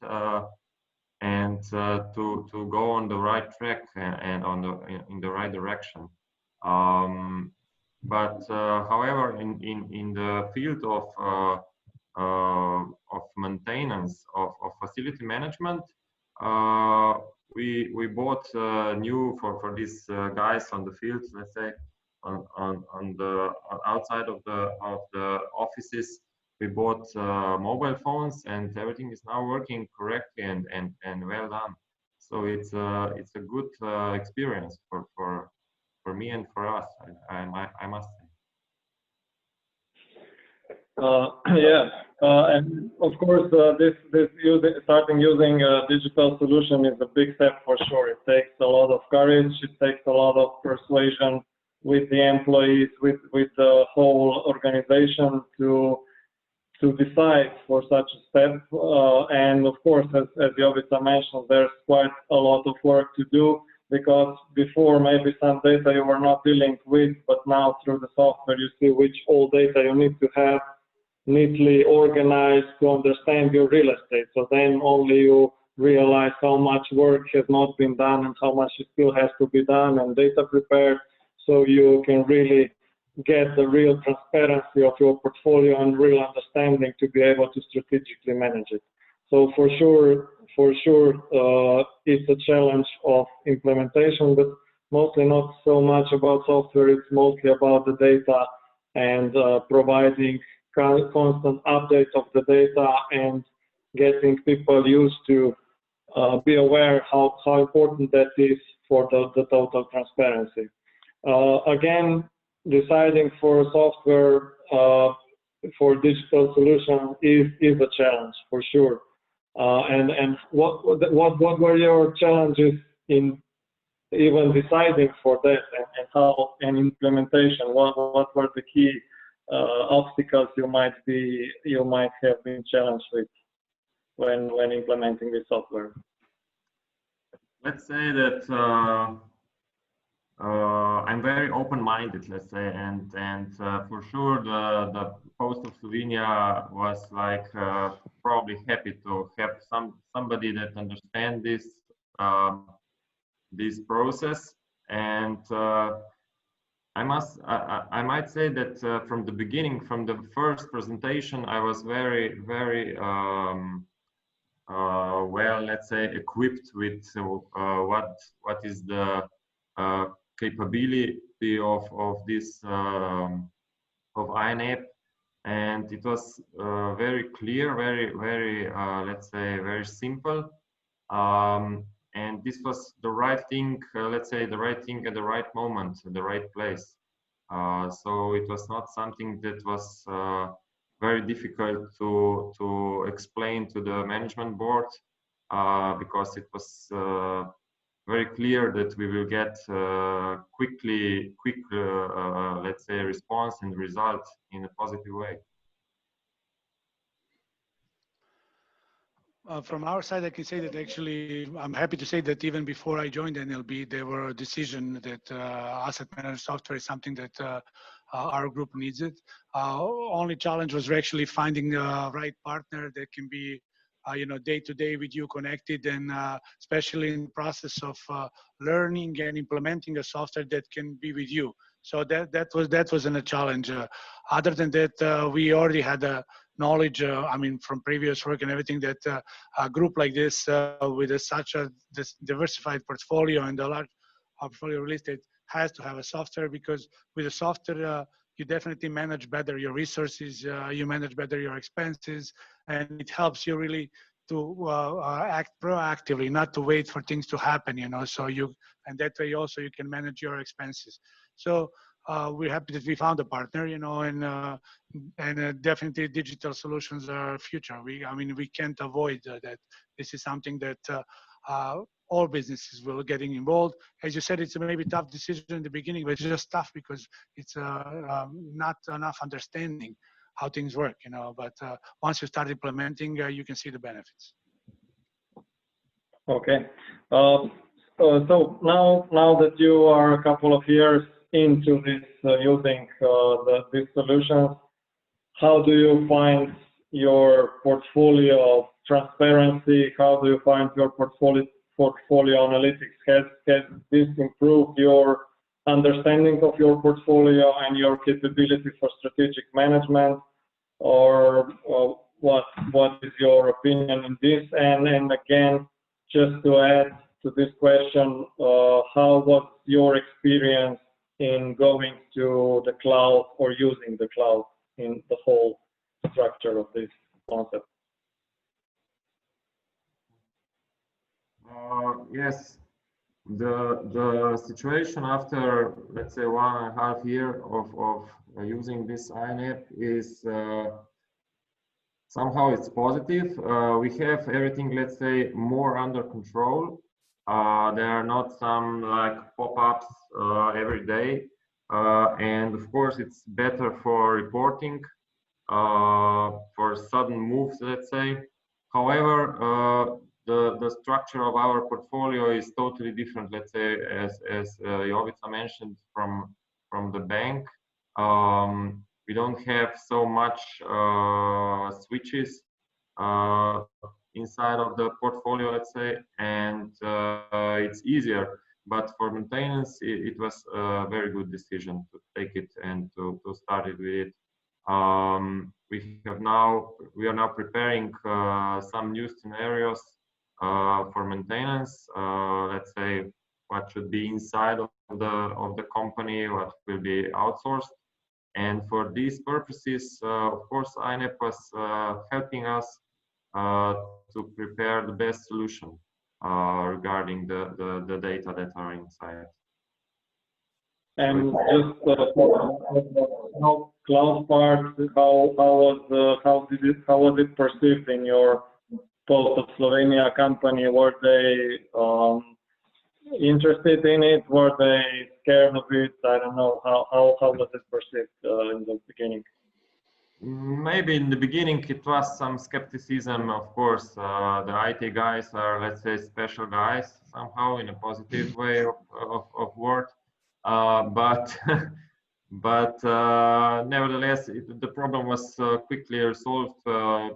and to go on the right track and in the right direction. However, in the field of maintenance of facility management, we bought new for these guys on the field, let's say, on the outside of the offices. We bought mobile phones, and everything is now working correctly and well done. So it's a good experience for me and for us, I must say. Yeah, and of course, starting using a digital solution is a big step for sure. It takes a lot of courage. It takes a lot of persuasion with the employees, with the whole organization to to decide for such a step. And of course, as Jovica mentioned, there's quite a lot of work to do, because before maybe some data you were not dealing with, but now through the software you see which all data you need to have neatly organized to understand your real estate. So then only you realize how much work has not been done and how much still has to be done and data prepared, so you can really get the real transparency of your portfolio and real understanding to be able to strategically manage it. So for sure, it's a challenge of implementation, but mostly not so much about software, it's mostly about the data and providing constant updates of the data and getting people used to be aware how important that is for the total transparency. Again, deciding for software for digital solution is a challenge for sure. And what were your challenges in even deciding for that, and how and implementation? What were the key obstacles you might have been challenged with when implementing this software? Let's say that I'm very open-minded, let's say, and for sure the Post of Slovenia was like probably happy to have somebody that understands this process. And I might say that from the beginning, from the first presentation, I was very well, let's say, equipped with what is the capability of this of INAP, and it was very clear, very let's say very simple, and this was the right thing, let's say the right thing at the right moment, the right place. So it was not something that was very difficult to explain to the management board, because it was very clear that we will get quick let's say response and result in a positive way. From our side, I can say that actually, I'm happy to say that even before I joined NLB, there were a decision that asset management software is something that our group needs it. Only challenge was actually finding the right partner that can be, day to day with you connected, and especially in the process of learning and implementing a software that can be with you. So that wasn't a challenge. Other than that, we already had a knowledge, I mean, from previous work and everything, that a group like this with such a diversified portfolio and a large portfolio real estate has to have a software, because with a software, you definitely manage better your resources, you manage better your expenses, and it helps you really to act proactively, not to wait for things to happen, so and that way also you can manage your expenses. So we're happy that we found a partner, and definitely digital solutions are future. We can't avoid that. This is something that all businesses will getting involved. As you said, it's a maybe tough decision in the beginning, but it's just tough because it's not enough understanding how things work, but once you start implementing, you can see the benefits. Okay. So now that you are a couple of years into this using these solutions, how do you find your portfolio of transparency? How do you find your portfolio analytics? Has this improved your understanding of your portfolio and your capability for strategic management, or what is your opinion in this? And again, just to add to this question, how was your experience in going to the cloud or using the cloud in the whole structure of this concept? Yes, the situation after, let's say, 1.5 years of using this INAP is somehow it's positive. We have everything, let's say, more under control. There are not some like pop-ups every day, and of course it's better for reporting. for sudden moves, let's say. However, the structure of our portfolio is totally different, let's say, as Jovica mentioned, from the bank. We don't have so much switches inside of the portfolio, let's say, and it's easier. But for maintenance, it was a very good decision to take it and to start it with it. We are now preparing some new scenarios for maintenance. Let's say what should be inside of the company, what will be outsourced. And for these purposes, of course, INEP was helping us to prepare the best solution regarding the data that are inside. And just how cloud part, how was it perceived in your post of Slovenia company? Were they interested in it? Were they scared of it? I don't know. How was it perceived in the beginning? Maybe in the beginning it was some skepticism. Of course, the IT guys are, let's say, special guys somehow in a positive way of word. But but nevertheless, the problem was quickly resolved. I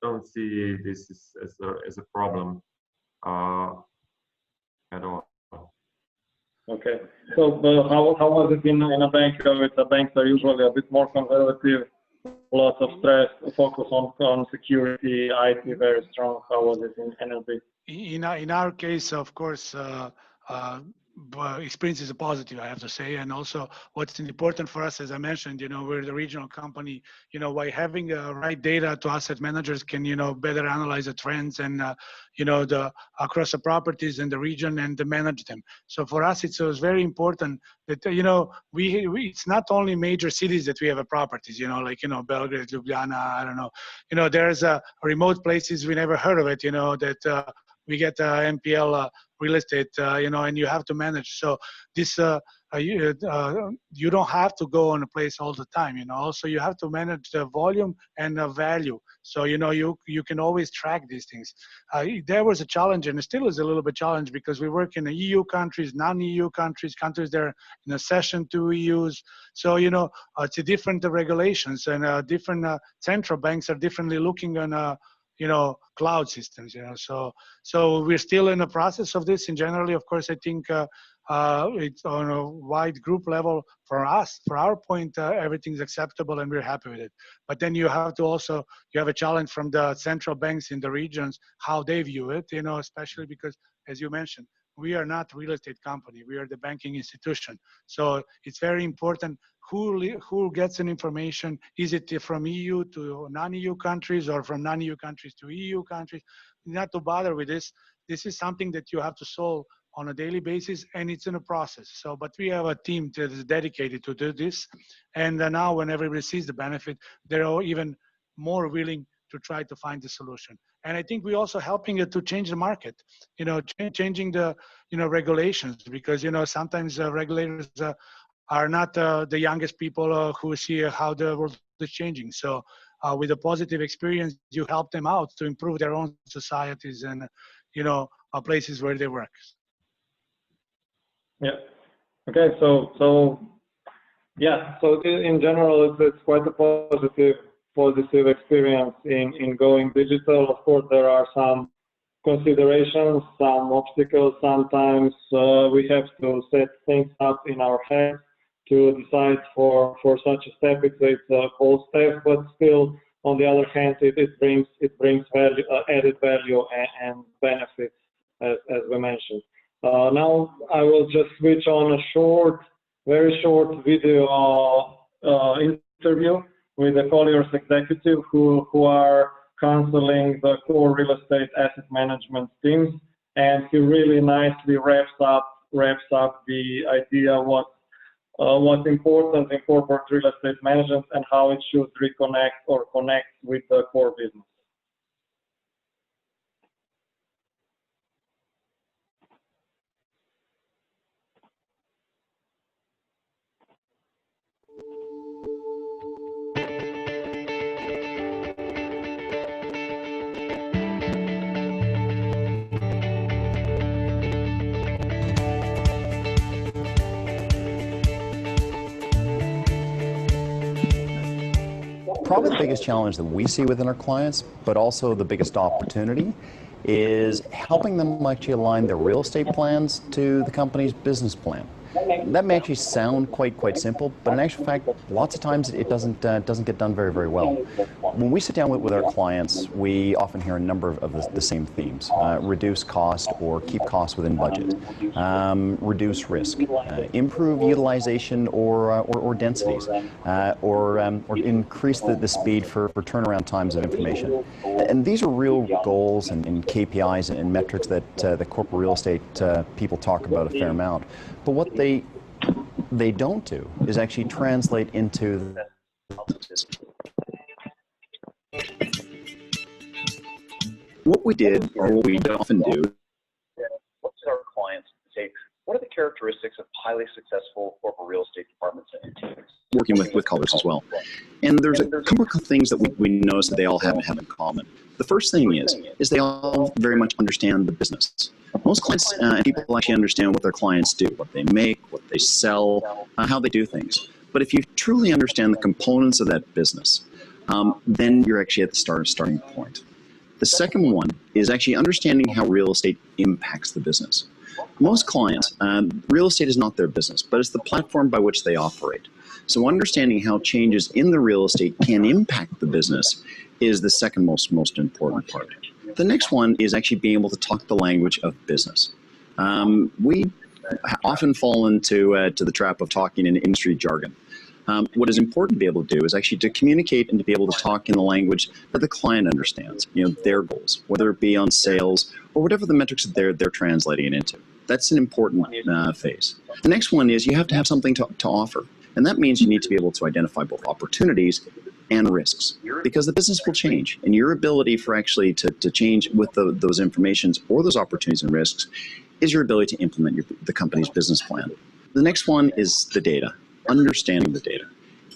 don't see this as a problem at all. Okay, so how was it in a bank? The banks are usually a bit more conservative, lots of stress, focus on security, IT very strong. How was it in NLB? In our case, of course, experience is a positive, I have to say. And also what's important for us, as I mentioned, we're the regional company, by having the right data to asset managers can, better analyze the trends and, across the properties in the region and to manage them. So for us, it was very important that, it's not only major cities that we have properties, like, Belgrade, Ljubljana, I don't know, there's remote places we never heard of it, that we get MPL real estate, and you have to manage. So this, you don't have to go on a place all the time, Also, you have to manage the volume and the value. So, you can always track these things. There was a challenge, and it still is a little bit challenge because we work in the EU countries, non-EU countries that are in accession to EUs. So, it's a different regulations and different central banks are differently looking on cloud systems, so we're still in the process of this. And generally, of course, I think it's on a wide group level for us, for our point, everything's acceptable and we're happy with it. But then you have a challenge from the central banks in the regions, how they view it, especially because, as you mentioned, we are not a real estate company, we are the banking institution. So it's very important who gets an information. Is it from EU to non-EU countries or from non-EU countries to EU countries? Not to bother with this. This is something that you have to solve on a daily basis, and it's in a process. So, but we have a team that is dedicated to do this. And now when everybody sees the benefit, they're even more willing to try to find the solution. And I think we're also helping it to change the market, changing the, regulations, because, sometimes regulators are not the youngest people who see how the world is changing. So with a positive experience, you help them out to improve their own societies and, places where they work. Yeah. Okay. So yeah. So in general, it's quite a positive experience in going digital. Of course, there are some considerations, some obstacles. Sometimes we have to set things up in our head to decide for such a step. It's a whole step, but still, on the other hand, it brings value, added value and benefits, as we mentioned. Now I will just switch on a very short video interview with the Colliers executive who are counseling the core real estate asset management teams, and he really nicely wraps up the idea what's important in corporate real estate management and how it should reconnect or connect with the core business. Probably the biggest challenge that we see within our clients, but also the biggest opportunity, is helping them actually align their real estate plans to the company's business plan. That may actually sound quite simple, but in actual fact, lots of times it doesn't get done very well. When we sit down with our clients, we often hear a number of the same themes: reduce cost or keep costs within budget, reduce risk, improve utilization or densities, or increase the speed for turnaround times of information. And these are real goals and KPIs and metrics that the corporate real estate people talk about a fair amount. But what they don't do is actually translate into what we did, or what we often do. What did our clients say? What are the characteristics of highly successful corporate real estate departments and teams? Working with colors as well. And there's a couple of things that we notice that they all have in common. The first thing is they all very much understand the business. Most clients and people actually understand what their clients do, what they make, what they sell, how they do things. But if you truly understand the components of that business, then you're actually at the starting point. The second one is actually understanding how real estate impacts the business. Most clients, real estate is not their business, but it's the platform by which they operate. So understanding how changes in the real estate can impact the business is the second most important part. The next one is actually being able to talk the language of business. We often fall into the trap of talking in industry jargon. What is important to be able to do is actually to communicate and to be able to talk in the language that the client understands, their goals, whether it be on sales or whatever the metrics that they're translating it into. That's an important phase. The next one is you have to have something to offer. And that means you need to be able to identify both opportunities and risks, because the business will change, and your ability for actually to change with those informations or those opportunities and risks is your ability to implement the company's business plan. The next one is the data, understanding the data.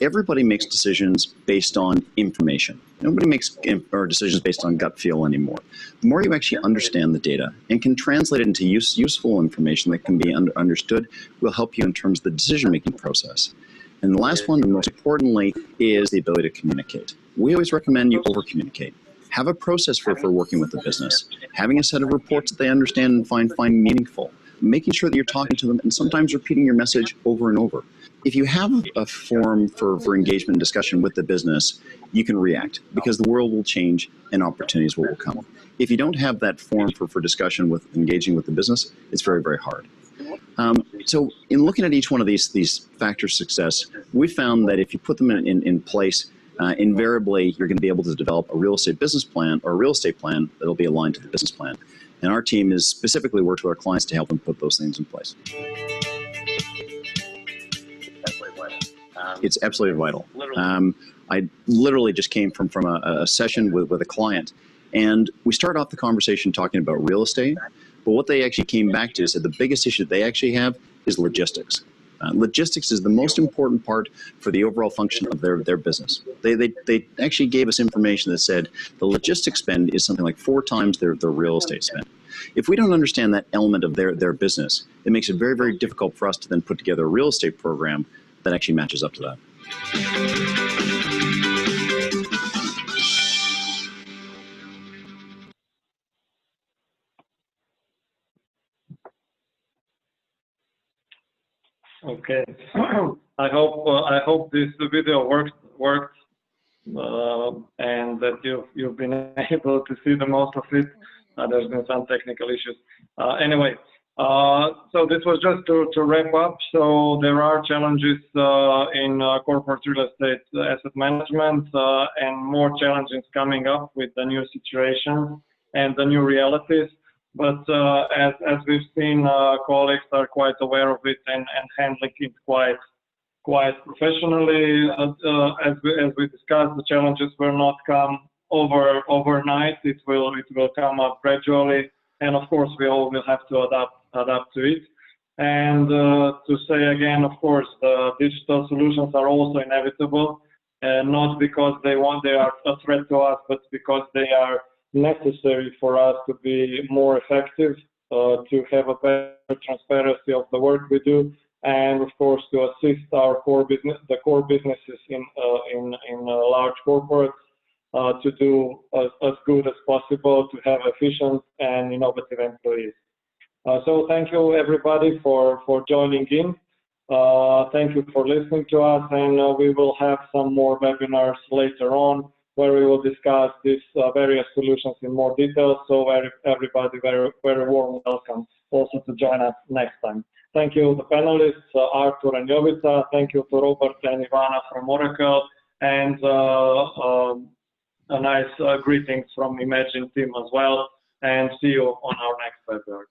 Everybody makes decisions based on information. Nobody makes decisions based on gut feel anymore. The more you actually understand the data and can translate it into useful information that can be understood, will help you in terms of the decision-making process. And the last one, and most importantly, is the ability to communicate. We always recommend you over-communicate. Have a process for working with the business. Having a set of reports that they understand and find meaningful. Making sure that you're talking to them and sometimes repeating your message over and over. If you have a forum for engagement and discussion with the business, you can react, because the world will change and opportunities will come. If you don't have that forum for discussion with engaging with the business, it's very hard. So in looking at each one of these factors of success, we found that if you put them in place, invariably you're going to be able to develop a real estate business plan or a real estate plan that'll be aligned to the business plan. And our team is specifically worked with our clients to help them put those things in place. It's absolutely vital. I literally just came from a session with a client, and we started off the conversation talking about real estate, but what they actually came back to is that the biggest issue that they actually have is logistics. Logistics is the most important part for the overall function of their business. They actually gave us information that said the logistics spend is something like 4 times their real estate spend. If we don't understand that element of their business, it makes it very difficult for us to then put together a real estate program that actually matches up to that. Okay, I hope this video worked, and that you've been able to see the most of it. There's been some technical issues. Anyway, so this was just to wrap up. So there are challenges in corporate real estate asset management, and more challenges coming up with the new situation and the new realities. But as we've seen, colleagues are quite aware of it and handling it quite professionally. As we discussed, the challenges will not come overnight. It will come up gradually, and of course we all will have to adapt to it. And to say again, of course, the digital solutions are also inevitable, not because they are a threat to us, but because they are necessary for us to be more effective, to have a better transparency of the work we do, and of course to assist our the core businesses in large corporates to do as good as possible to have efficient and innovative employees. So thank you everybody for joining in. Thank you for listening to us, and we will have some more webinars later on where we will discuss these various solutions in more detail. So everybody very warm welcome also to join us next time. Thank you the panelists, Artur and Jovica. Thank you to Robert and Ivana from Oracle, and a nice greetings from Imagine team as well. And see you on our next webinar.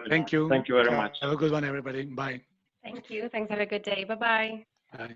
Thank you. Thank you very much. Have a good one, everybody. Bye. Thank you. Thanks. Have a good day. Bye-bye. Bye.